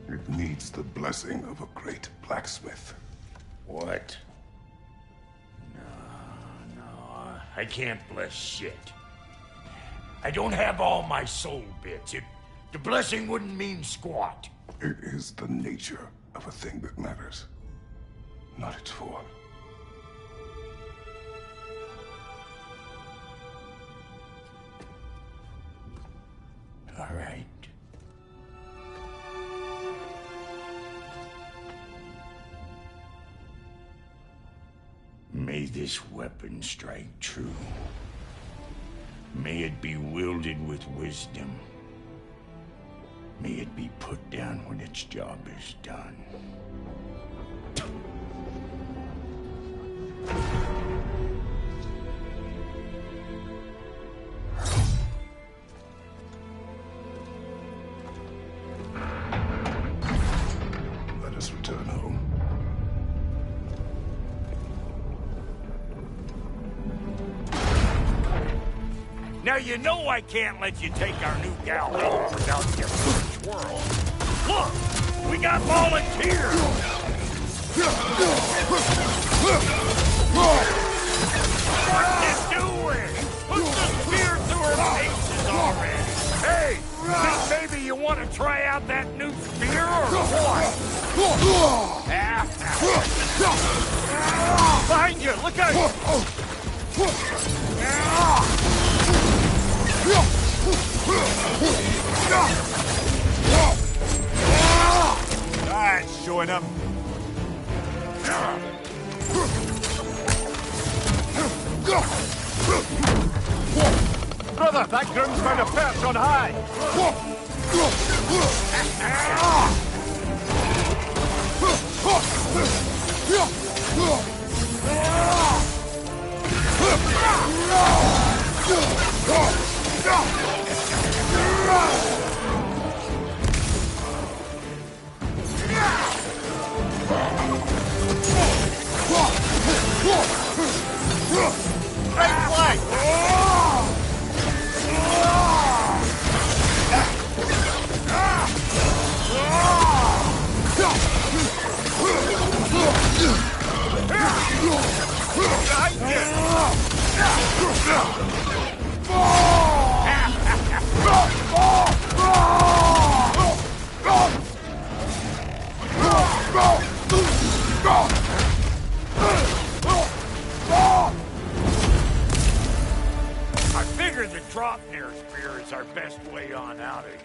S1: It needs the blessing of a great blacksmith.
S9: What? No, I can't bless shit. I don't have all my soul bits. The blessing wouldn't mean squat.
S1: It is the nature of a thing that matters, not its form.
S9: All right. May this weapon strike true. May it be wielded with wisdom. May it be put down when its job is done.
S1: Let us return home.
S9: Now you know I can't let you take our new gal home without giving her a twirl. Look! We got volunteers! What you doing? Put the spear through her faces already! Hey! Think maybe you want to try out that new spear or what?
S3: Behind you! Look out! That's showing up. Brother, that groom's found a perch on high.
S9: I figured the drop near spear is our best way on out of here.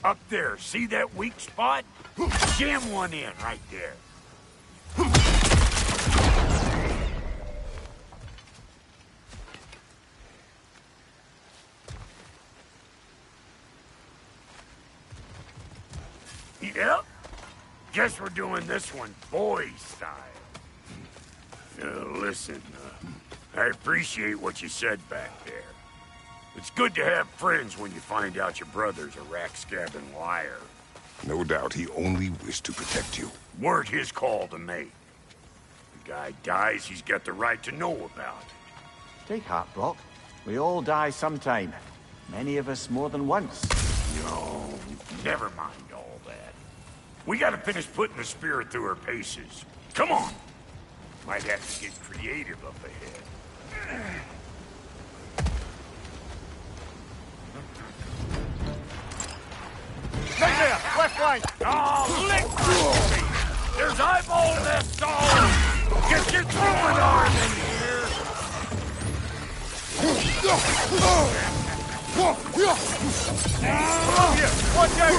S9: Up there, see that weak spot? Jam one in right there. Yep. Guess we're doing this one boy style. Listen, I appreciate what you said back there. It's good to have friends when you find out your brother's a rack-scabbing liar.
S1: No doubt he only wished to protect you.
S9: Weren't his call to make. The guy dies, he's got the right to know about it.
S6: Take heart, Brock. We all die sometime. Many of us more than once.
S9: No, never mind all that. We gotta finish putting the spirit through her paces. Come on! Might have to get creative up ahead.
S3: Right there! Left flank!
S9: Oh, lick my feet! There's eyeball nests all over! Get your throwing arm in here!
S3: Above you! Watch out!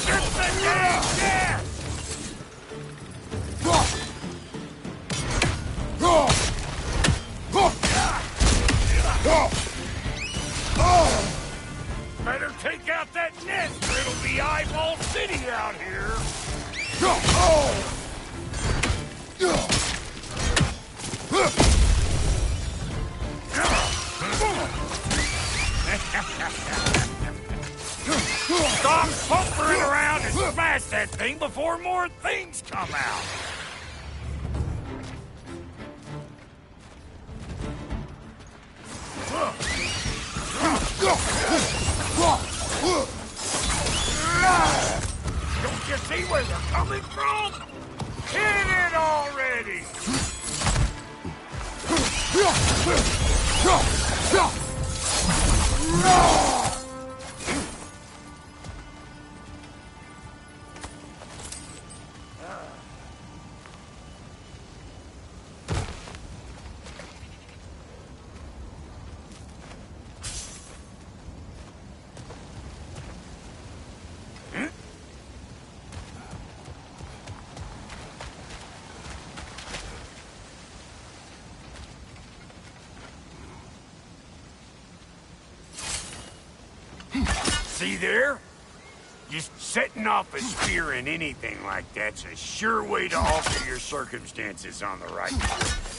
S9: Get the damn gas! Better take out that nest or it'll be Eyeball City out here! Stop pumpering around and smash that thing before more things come out! Don't you see where they're coming from? Hit it already! See there? Just setting off a spear in anything like that's a sure way to alter your circumstances on the right foot.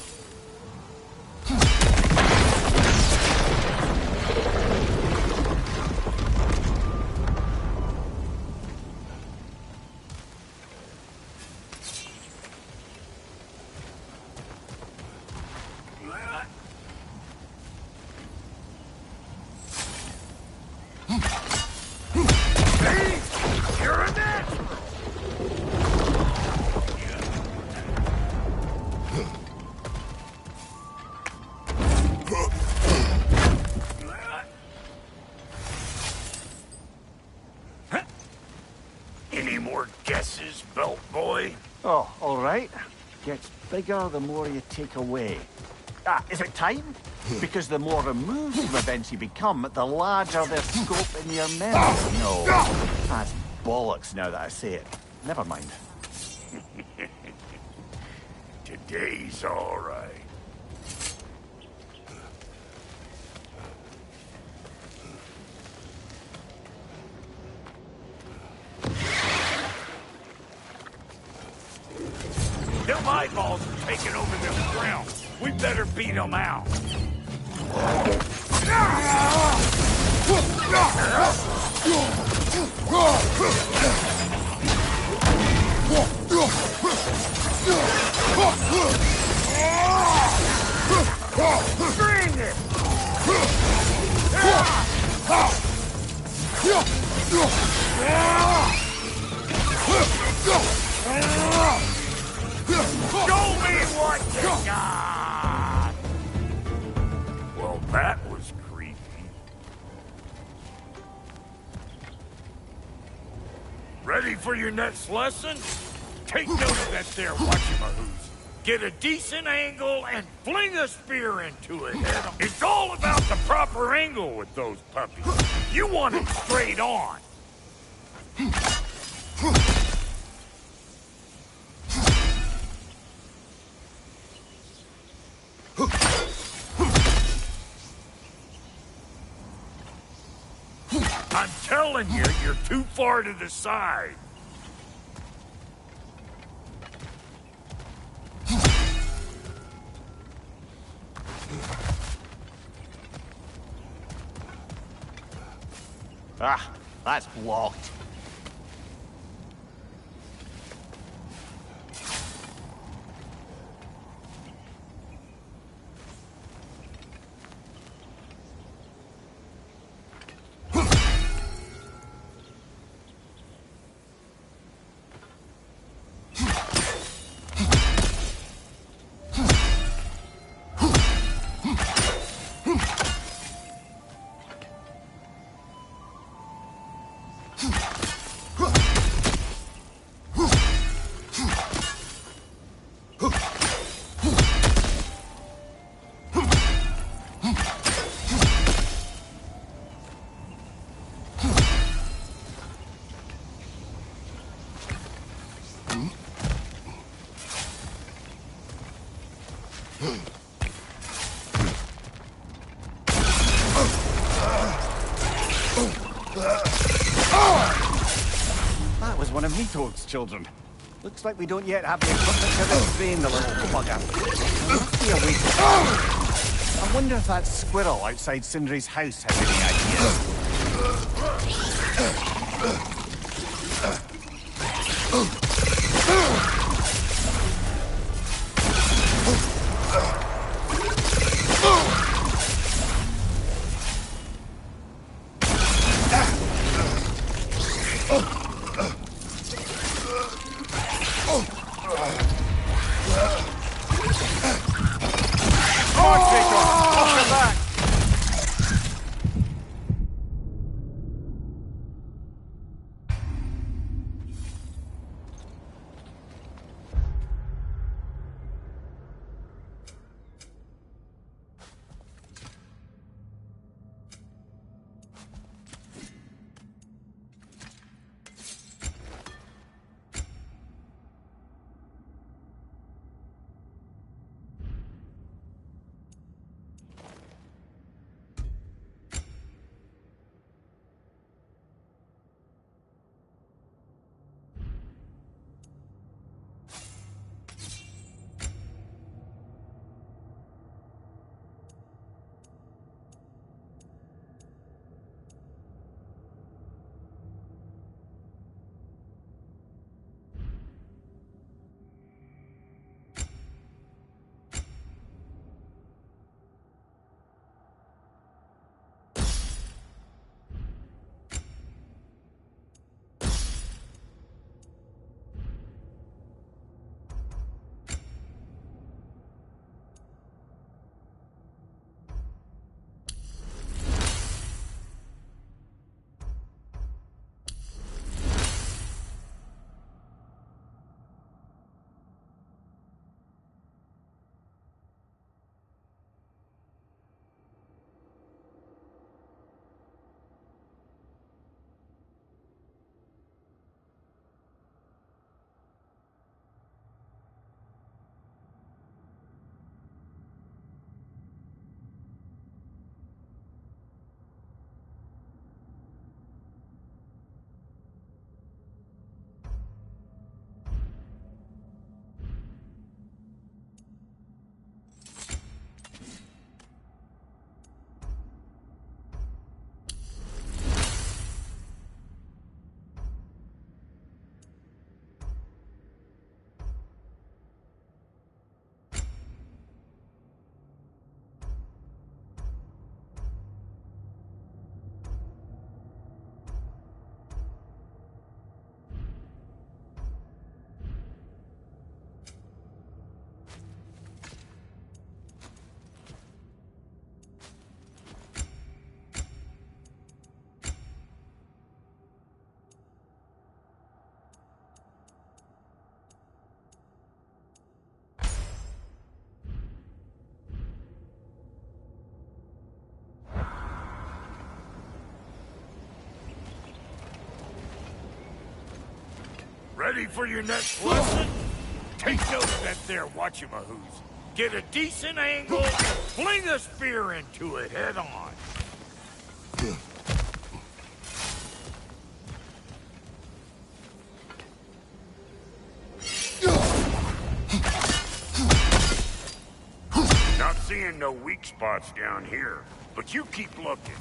S9: Any more guesses, belt boy?
S6: Oh, all right. Gets bigger the more you take away. Ah, is it time? Because the more removed from events you become, the larger their scope in your memory. No, that's bollocks now that I say it. Never mind.
S9: Today's all right. Them eyeballs are taking over this ground. We better beat them out. Bring it! Show me what you got! Well, that was creepy. Ready for your next lesson? Take note of that there whatchamahoos. Get a decent angle and fling a spear into it. It's all about the proper angle with those puppies. You want it straight on. I'm telling you, you're too far to the side.
S6: Ah, that's blocked. That was one of Mitoad's children. Looks like we don't yet have the equipment to restrain the little bugger. There must be a way to... I wonder if that squirrel outside Sindri's house has any ideas.
S9: Ready for your next lesson? Take note of that there whatchamahoos. Get a decent angle, fling a spear into it head on. Not seeing no weak spots down here, but you keep looking.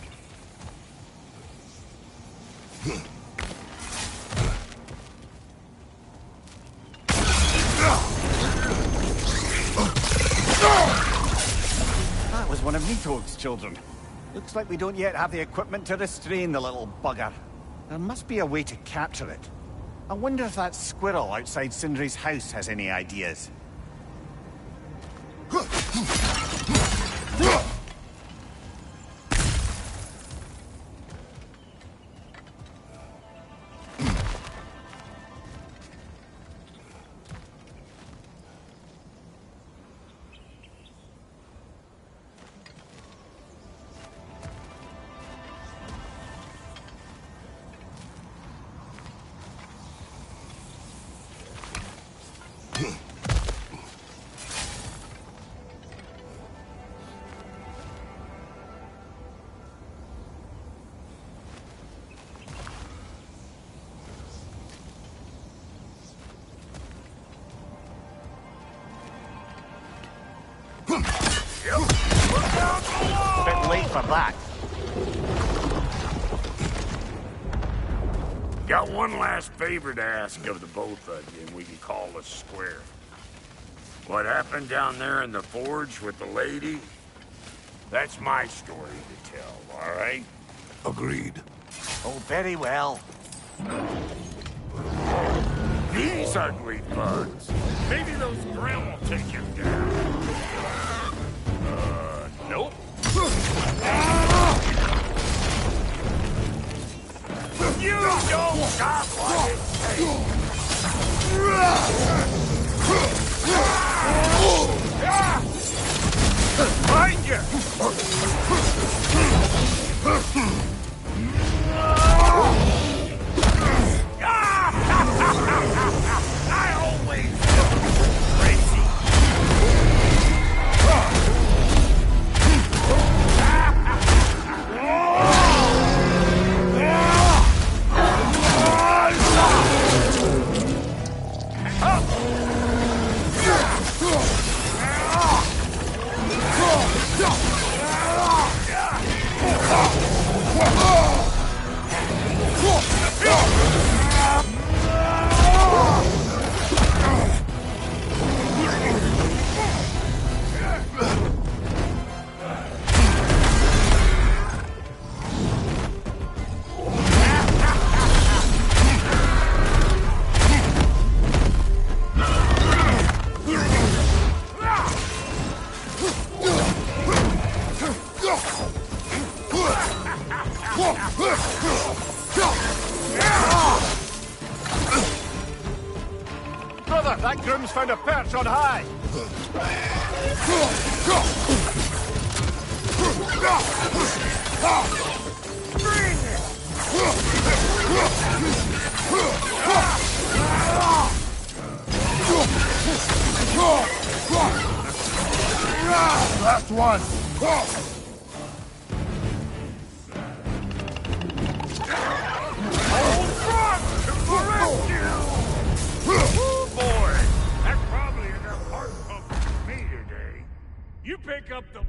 S6: That was one of Nito's children. Looks like we don't yet have the equipment to restrain the little bugger. There must be a way to capture it. I wonder if that squirrel outside Sindri's house has any ideas. Bit late for that.
S9: Got one last favor to ask of the both of you, and we can call us square. What happened down there in the forge with the lady? That's my story to tell, all right?
S1: Agreed.
S6: Oh, very well.
S9: These ugly bugs. Maybe those Grim will take him down. Nope. You don't got what it takes. Find you! I always crazy.
S6: Brother, that groom's found a perch on high.
S9: Bring
S1: Last one.
S9: Oh boy, that's probably enough heart pumping for me today. You pick up the...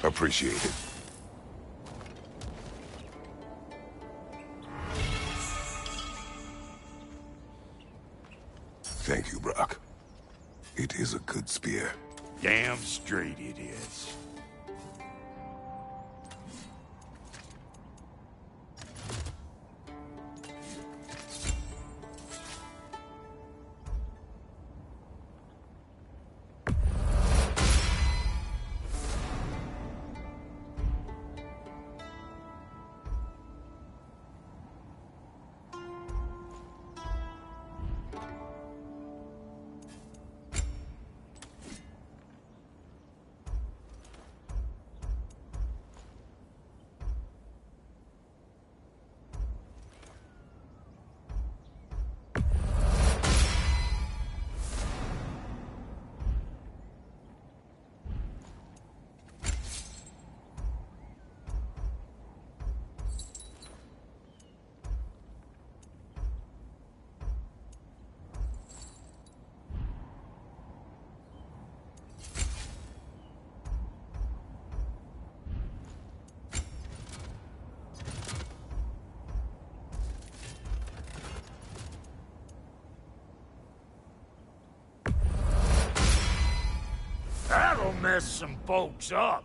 S1: Appreciate it. Thank you. you, Brock. It is a good spear.
S9: Damn straight it is. That'll mess some folks up.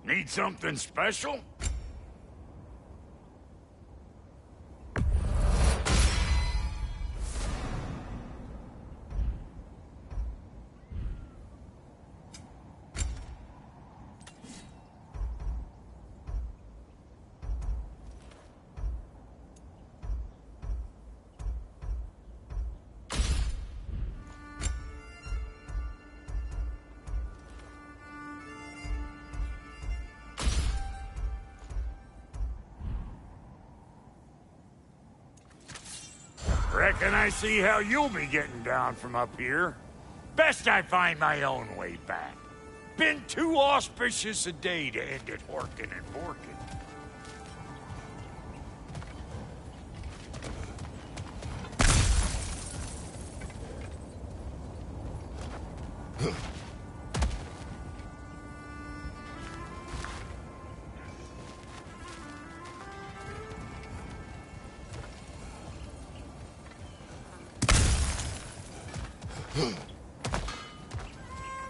S9: Need something special? Reckon I see how you'll be getting down from up here. Best I find my own way back. Been too auspicious a day to end it horkin' and borkin'.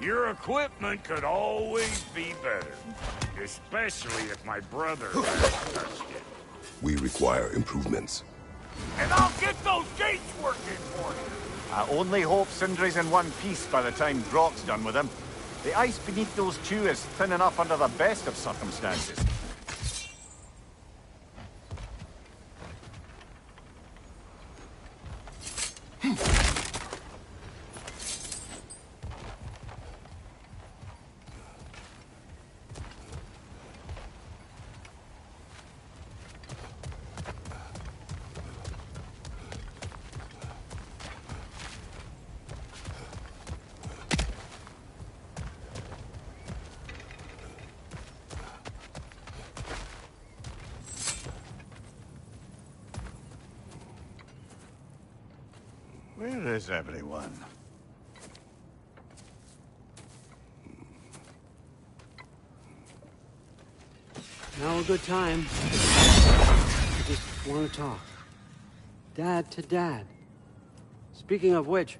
S9: Your equipment could always be better. Especially if my brother has touched it.
S1: We require improvements.
S9: And I'll get those gates working for you!
S6: I only hope Sindri's in one piece by the time Brock's done with him. The ice beneath those two is thin enough under the best of circumstances. Where is everyone?
S13: Now a good time. I just want to talk. Dad to Dad. Speaking of which,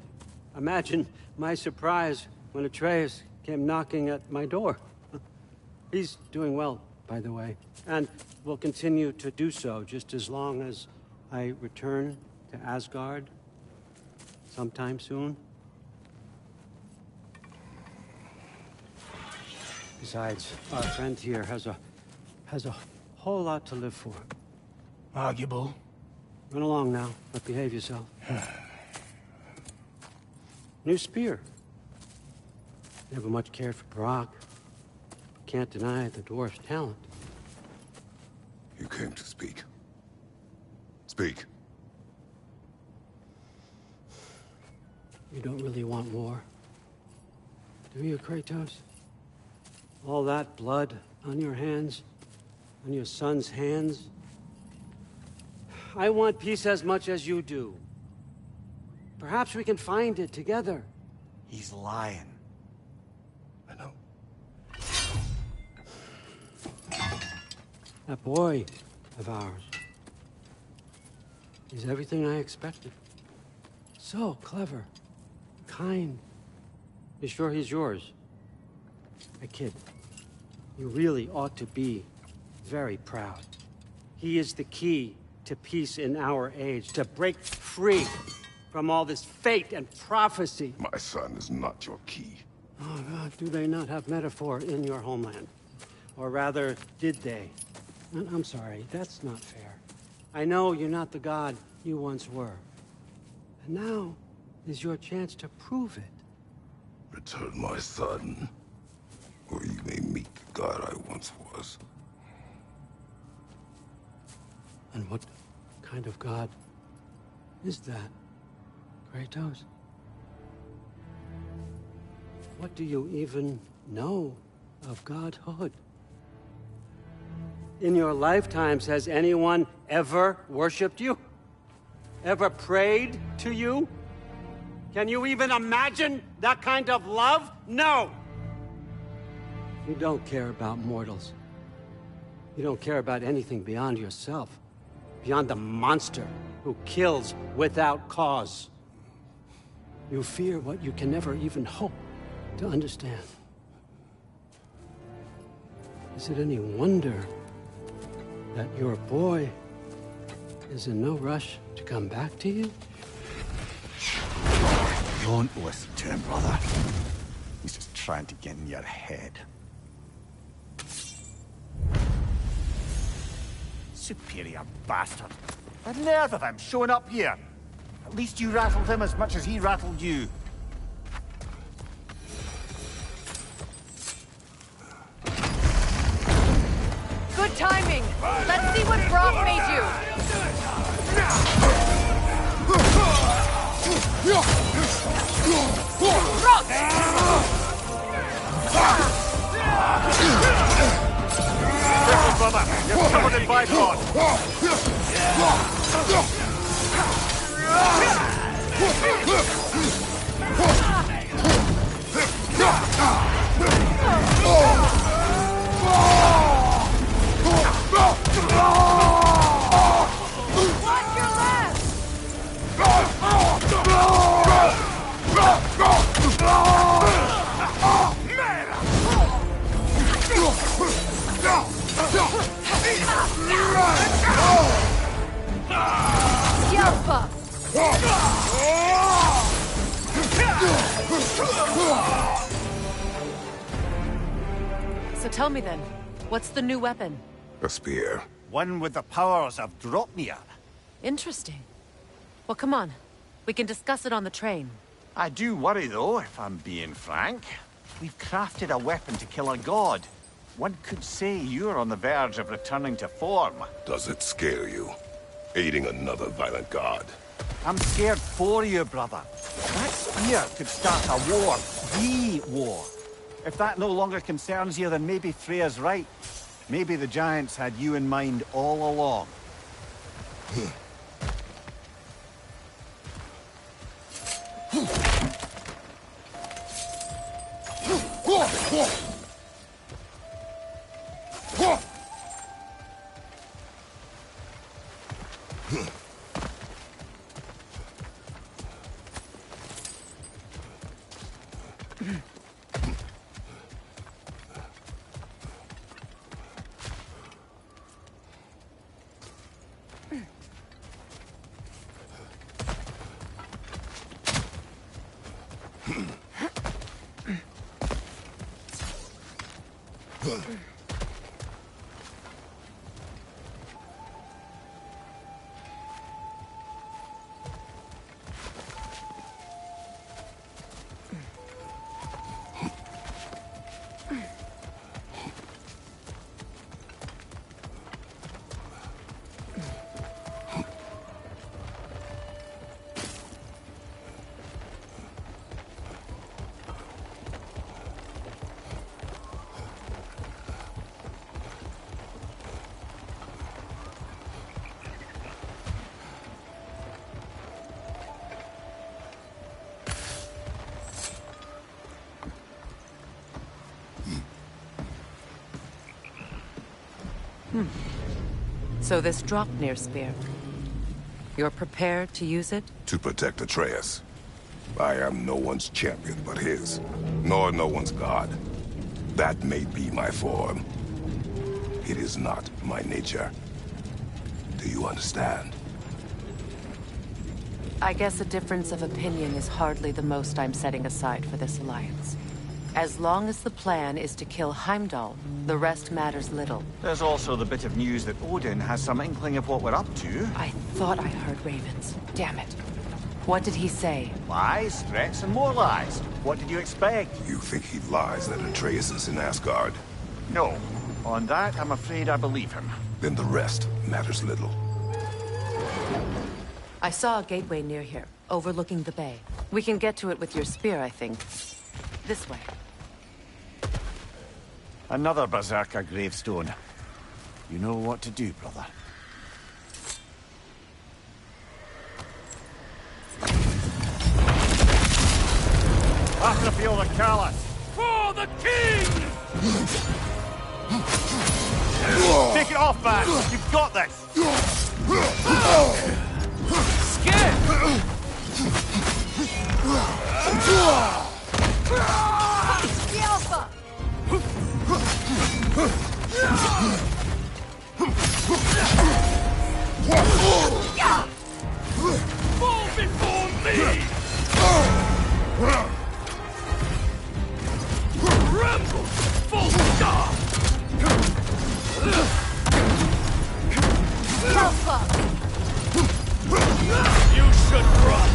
S13: imagine my surprise when Atreus came knocking at my door. He's doing well, by the way, and will continue to do so just as long as I return to Asgard sometime soon. Besides, our friend here has a whole lot to live for.
S14: Arguable.
S13: Run along now, but behave yourself. New spear. Never much cared for Brock. Can't deny the dwarf's talent.
S1: You came to speak. Speak.
S13: You don't really want war, do you, Kratos? All that blood on your hands? on your son's hands? I want peace as much as you do. Perhaps we can find it together.
S6: He's lying.
S1: I know.
S13: That boy of ours. He's everything I expected. So clever, kind. You sure he's yours? I kid. You really ought to be very proud. He is the key to peace in our age, to break free from all this fate and prophecy.
S1: My son is not your key.
S13: Oh, God, do they not have metaphor in your homeland? Or rather, did they? I'm sorry, that's not fair. I know you're not the god you once were. And now is your chance to prove it.
S1: Return my son, or you may meet the god I once was.
S13: And what kind of god is that, Kratos? What do you even know of godhood? In your lifetimes, has anyone ever worshipped you? Ever prayed to you? Can you even imagine that kind of love? No! You don't care about mortals. You don't care about anything beyond yourself. Beyond the monster who kills without cause. You fear what you can never even hope to understand. Is it any wonder that your boy is in no rush to come back to you?
S6: Don't listen to him, brother. He's just trying to get in your head. Superior bastard. The nerve of him showing up here. At least you rattled him as much as he rattled you.
S2: Good timing. Let's see what Brock made you. Brock!
S6: Careful, brother. You're covered in bipod.
S2: Watch your left! Yelpa! So tell me then, what's the new weapon?
S1: A spear.
S6: One with the powers of Dropnir.
S2: Interesting. Well, come on. We can discuss it on the train.
S6: I do worry, though, if I'm being frank. We've crafted a weapon to kill a god. One could say you're on the verge of returning to form.
S1: Does it scare you? Aiding another violent god?
S6: I'm scared for you, brother. That spear could start a war. The war. If that no longer concerns you, then maybe Freya's right. Maybe the Giants had you in mind all along.
S2: So this Draupnir spear. You're prepared to use it?
S1: To protect Atreus. I am no one's champion but his, nor no one's god. That may be my form. It is not my nature. Do you understand?
S2: I guess a difference of opinion is hardly the most I'm setting aside for this alliance. As long as the plan is to kill Heimdall, the rest matters little.
S6: There's also the bit of news that Odin has some inkling of what we're up to.
S2: I thought I heard ravens. Damn it. What did he say?
S6: Lies, threats, and more lies. What did you expect?
S1: You think he lies that Atreus is in Asgard?
S6: No. On that, I'm afraid I believe him.
S1: Then the rest matters little.
S2: I saw a gateway near here, overlooking the bay. We can get to it with your spear, I think. This way.
S6: Another Berserker gravestone. You know what to do, brother. After the field of Callus!
S9: For the king!
S6: Take it off, man! You've got this!
S9: Skip!
S12: The Alpha!
S9: Fall before me! Tremble! Full stop!
S12: Alpha!
S9: You should run!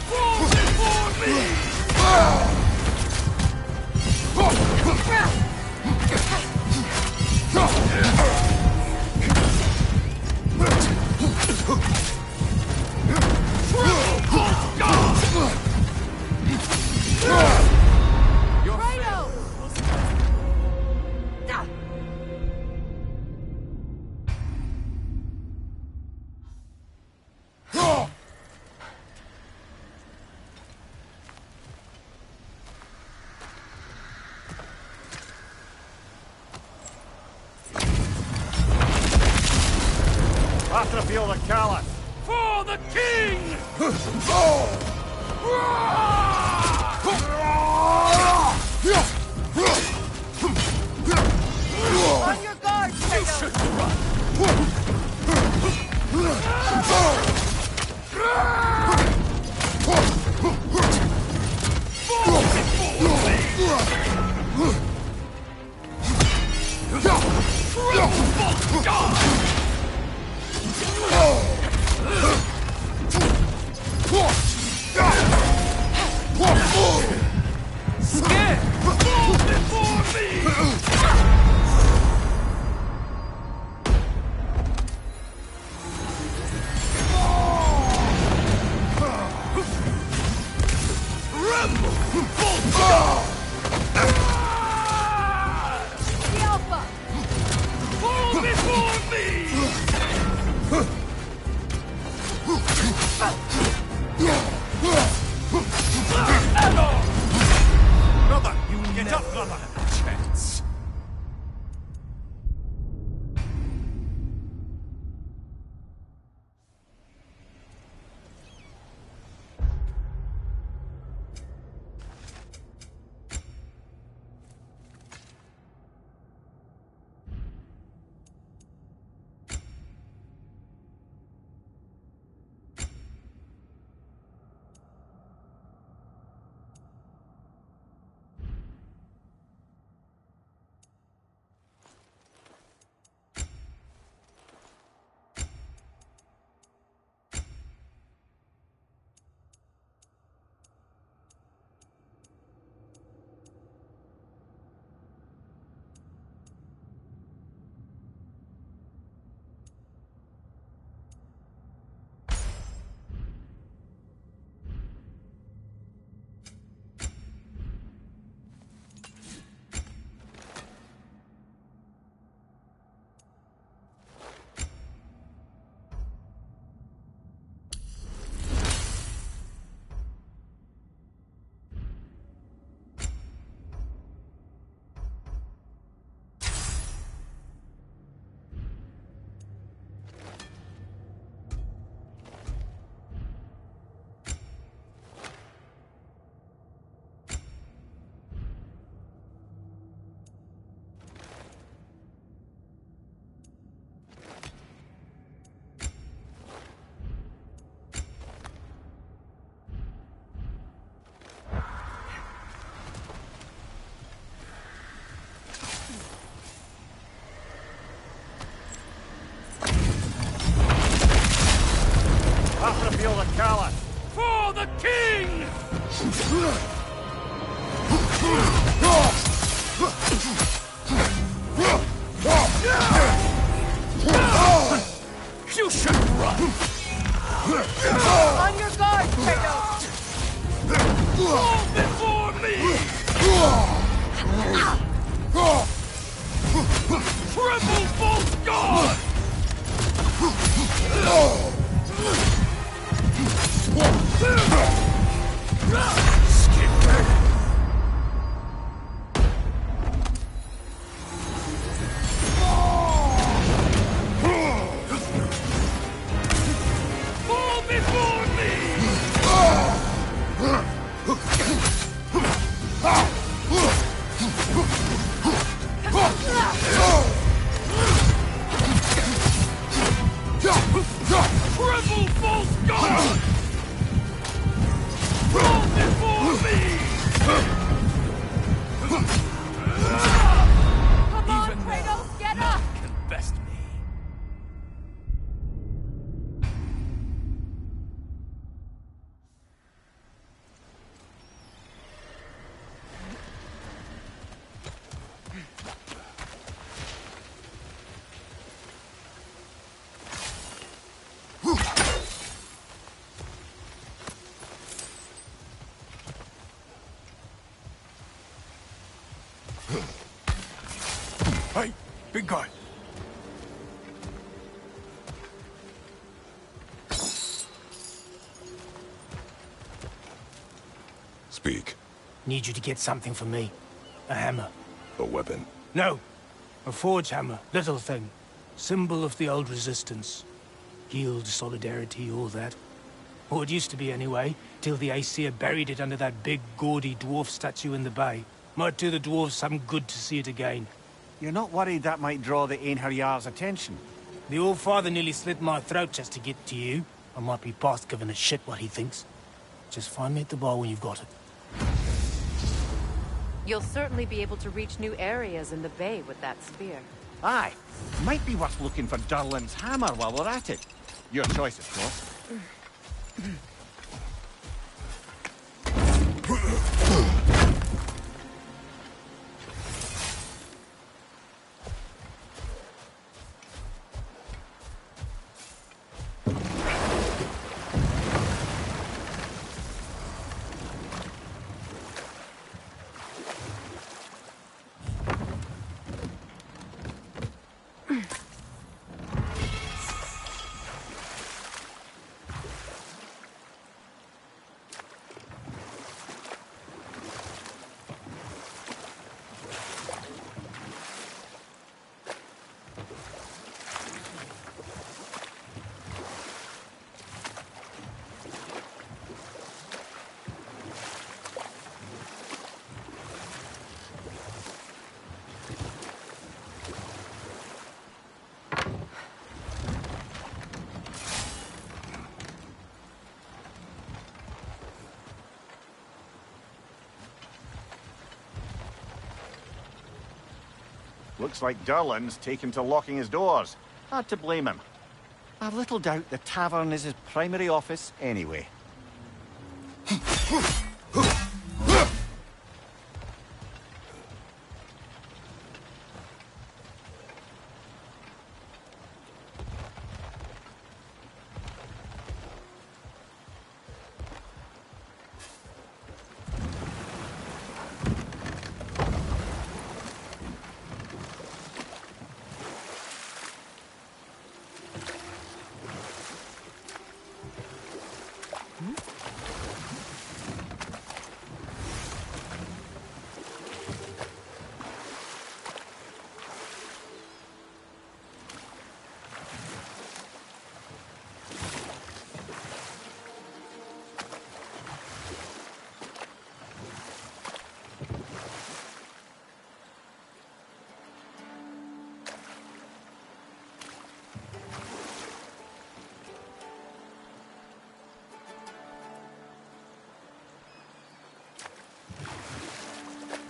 S9: Fall before me!
S6: After the field of Callus!
S9: For the king!
S12: On your guard, Kratos!
S9: Skip! Fall before me! Tremble! Full stop!
S12: The Alpha!
S9: Fall before me!
S6: Brother! You get up, brother!
S9: Chance. You shouldn't run!
S12: On your guard, Kratos!
S9: Fall before me! Triple bolt guard! Skipper! Fall before me! Triple bolt guard! Fall before me!
S12: Come on, Kratos, get up!
S9: Can best me.
S14: Hey, big guy.
S1: Speak.
S14: Need you to get something for me. A hammer.
S1: A weapon.
S14: No. A forge hammer. Little thing. Symbol of the old resistance. Guild, solidarity, all that. Or it used to be anyway, till the Aesir buried it under that big, gaudy dwarf statue in the bay. Might do the dwarves some good to see it again.
S6: You're not worried that might draw the Einherjar's attention?
S14: The old father nearly slit my throat just to get to you. I might be past giving a shit what he thinks. Just find me at the bar when you've got it.
S2: You'll certainly be able to reach new areas in the bay with that spear.
S6: Aye. Might be worth looking for Durlin's hammer while we're at it. Your choice, of course. Looks like Durlin's taken to locking his doors. Hard to blame him. I've little doubt the tavern is his primary office anyway.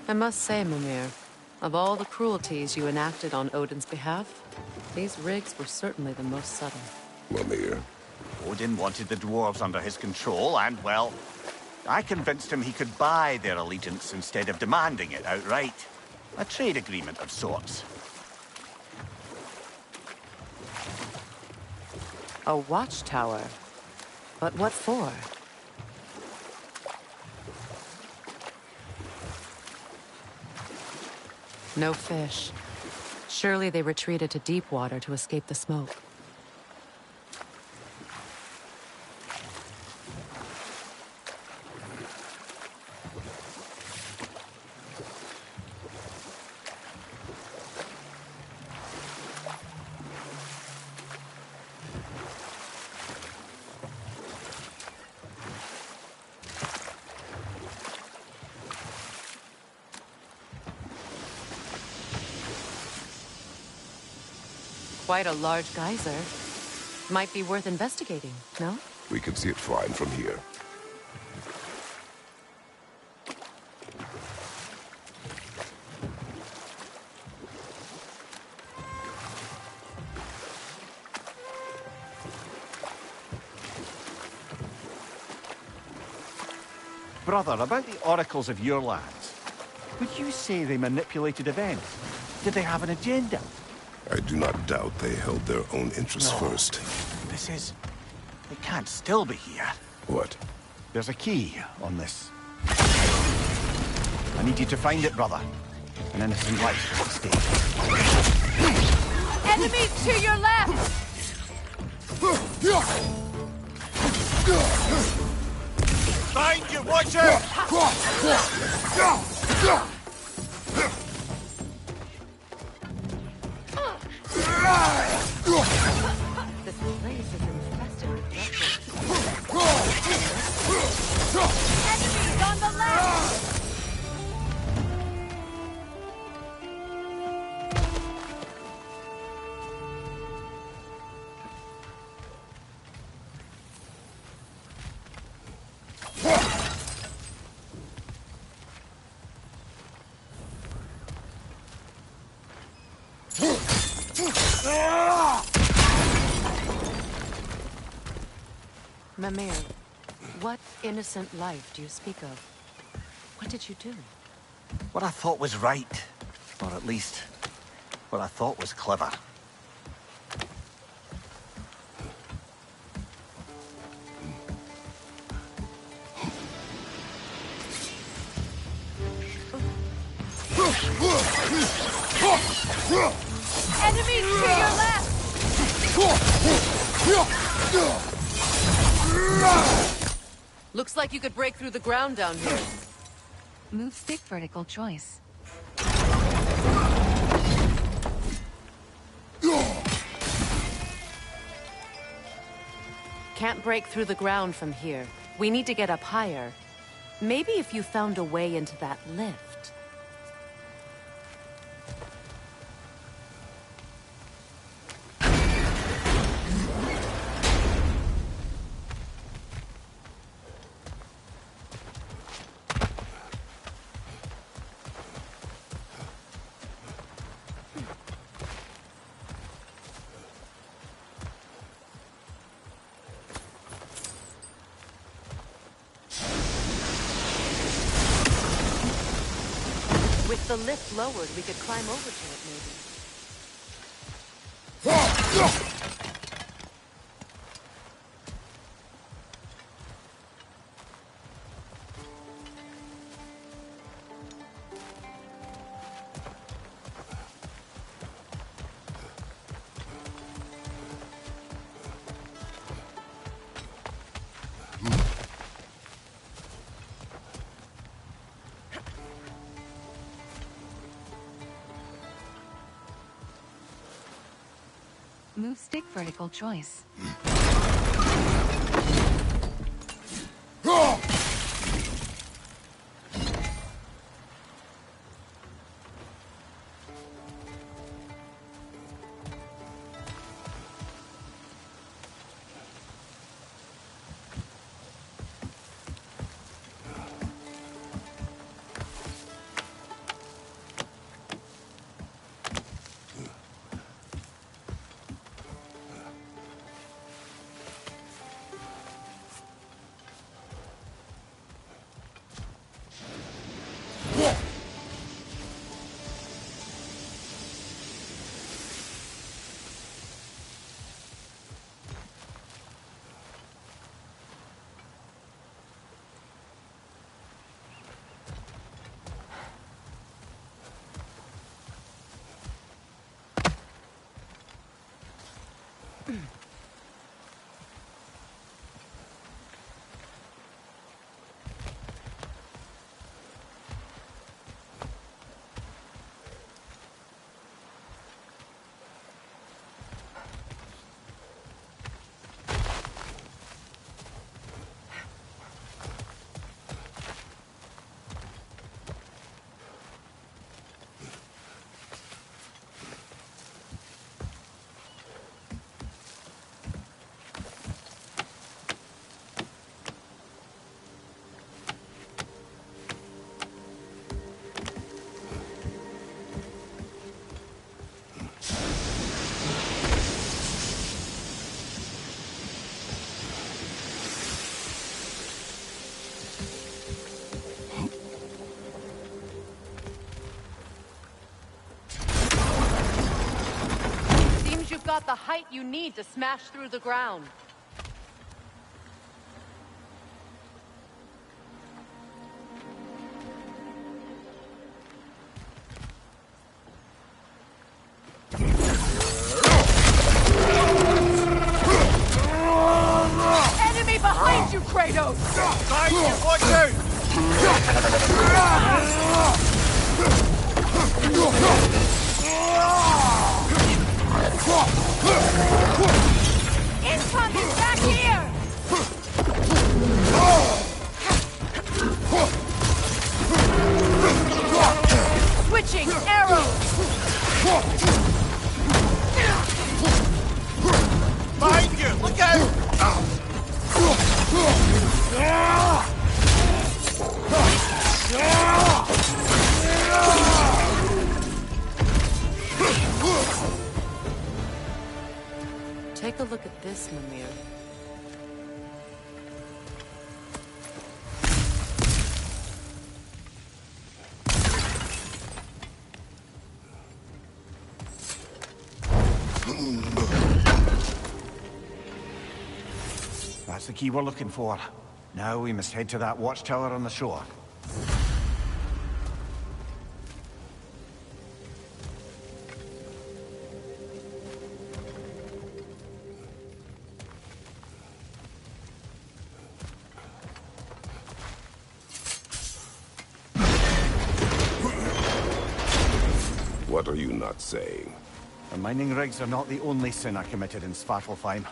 S2: I must say, Mimir, of all the cruelties you enacted on Odin's behalf, these rigs were certainly the most subtle.
S1: Mimir.
S6: Odin wanted the dwarves under his control, and, well, I convinced him he could buy their allegiance instead of demanding it outright. A trade agreement of sorts.
S2: A watchtower? But what for? No fish. Surely they retreated to deep water to escape the smoke. Quite a large geyser. Might be worth investigating, no?
S1: We can see it fine from here.
S6: Brother, about the oracles of your lands, would you say they manipulated events? Did they have an agenda?
S1: I do not doubt they held their own interests first.
S6: This is... It can't still be here.
S1: What?
S6: There's a key on this. I need you to find it, brother. An innocent life at stake.
S12: Enemies to your left!
S6: Find you, watch out!
S2: This place is infested with
S12: Enemies on the left!
S2: Mimir, what innocent life do you speak of? What did you do?
S6: What I thought was right. Or at least, what I thought was clever.
S12: Enemies to your left!
S2: Looks like you could break through the ground down here.
S15: Move stick vertical choice.
S2: Can't break through the ground from here. We need to get up higher. Maybe if you found a way into that lift. With the lift lowered, we could climb over to it, maybe.
S15: Move stick vertical choice.
S2: got the height you need to smash through the ground.
S12: Enemy behind you, Kratos!
S6: Behind you, watch out!
S12: Incoming back here! Switching arrows!
S6: Behind you, look out!
S2: Take a look at this, Mimir.
S6: That's the key we're looking for. Now we must head to that watchtower on the shore.
S1: What are you not saying?
S6: The mining rigs are not the only sin I committed in Svartalfheim.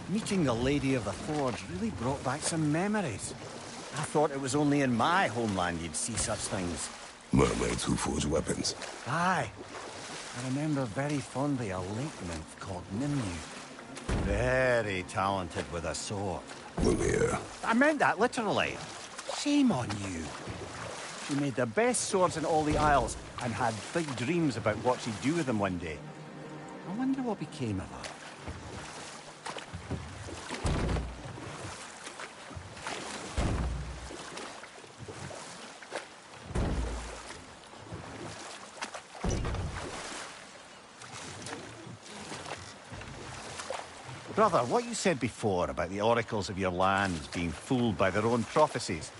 S6: Meeting the Lady of the Forge really brought back some memories. I thought it was only in my homeland you'd see such things.
S1: Mermaids who forge weapons.
S6: Aye. I remember very fondly a lake nymph called Nimue. Very talented with a sword.
S1: Mimir.
S6: I meant that literally. Shame on you. She made the best swords in all the Isles and had big dreams about what she'd do with them one day. I wonder what became of her. Brother, what you said before about the oracles of your lands being fooled by their own prophecies,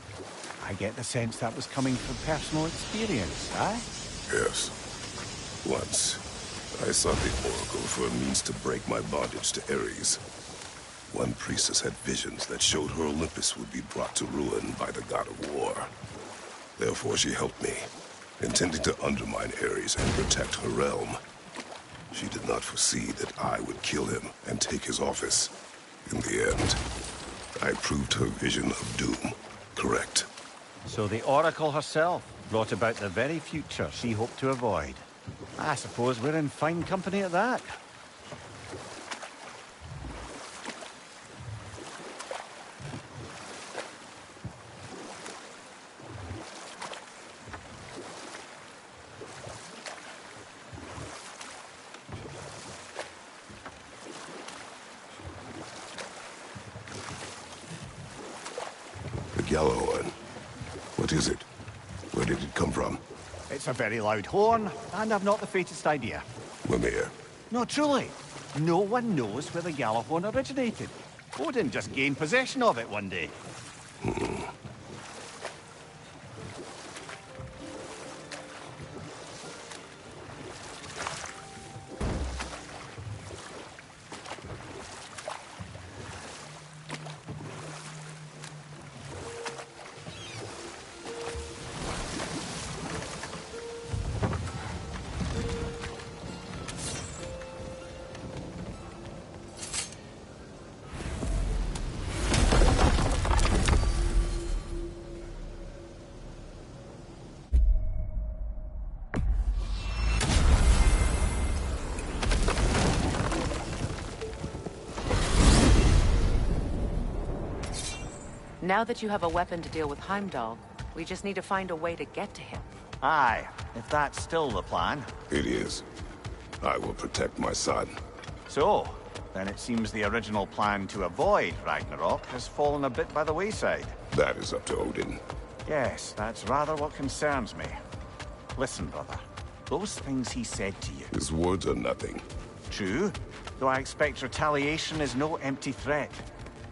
S6: I get the sense that was coming from personal experience, eh?
S1: Yes. Once, I sought the oracle for a means to break my bondage to Ares. One priestess had visions that showed her Olympus would be brought to ruin by the god of war. Therefore she helped me, intending to undermine Ares and protect her realm. She did not foresee that I would kill him and take his office. In the end, I proved her vision of doom correct.
S6: So the oracle herself brought about the very future she hoped to avoid. I suppose we're in fine company at that.
S1: Yellow one. What is it? Where did it come from?
S6: It's a very loud horn, and I've not the faintest idea.
S1: Mimir.
S6: No, truly. No one knows where the Gjallarhorn originated. Odin just gained possession of it one day.
S2: Now that you have a weapon to deal with Heimdall, We just need to find a way to get to him.
S6: Aye, if that's still the plan.
S1: It is. I will protect my son.
S6: So, then it seems the original plan to avoid Ragnarok has fallen a bit by the wayside.
S1: That is up to Odin.
S6: Yes, that's rather what concerns me. Listen, brother. Those things he said to you...
S1: His words are nothing.
S6: True, though I expect retaliation is no empty threat.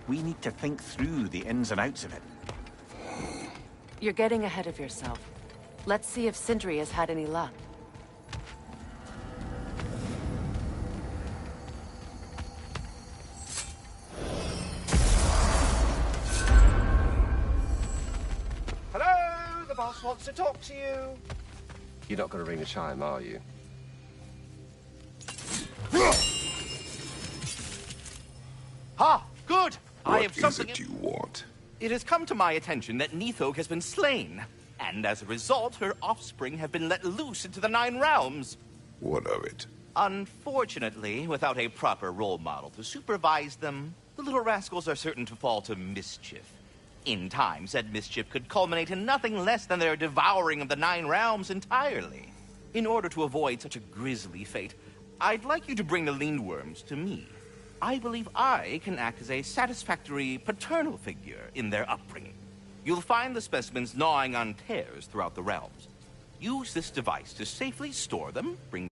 S6: We need to think through the ins and outs of it.
S2: You're getting ahead of yourself. Let's see if Sindri has had any luck.
S8: Hello? The boss wants to talk to you.
S16: You're not going to ring the chime, are you?
S8: Ha! Good! I have
S1: What is
S8: something...
S1: it you want?
S8: It has come to my attention that Nithog has been slain, and as a result, her offspring have been let loose into the Nine Realms.
S1: What of it?
S8: Unfortunately, without a proper role model to supervise them, the little rascals are certain to fall to mischief. In time, said mischief could culminate in nothing less than their devouring of the Nine Realms entirely. In order to avoid such a grisly fate, I'd like you to bring the Lindworms to me. I believe I can act as a satisfactory paternal figure in their upbringing. You'll find the specimens gnawing on tears throughout the realms. Use this device to safely store them, bring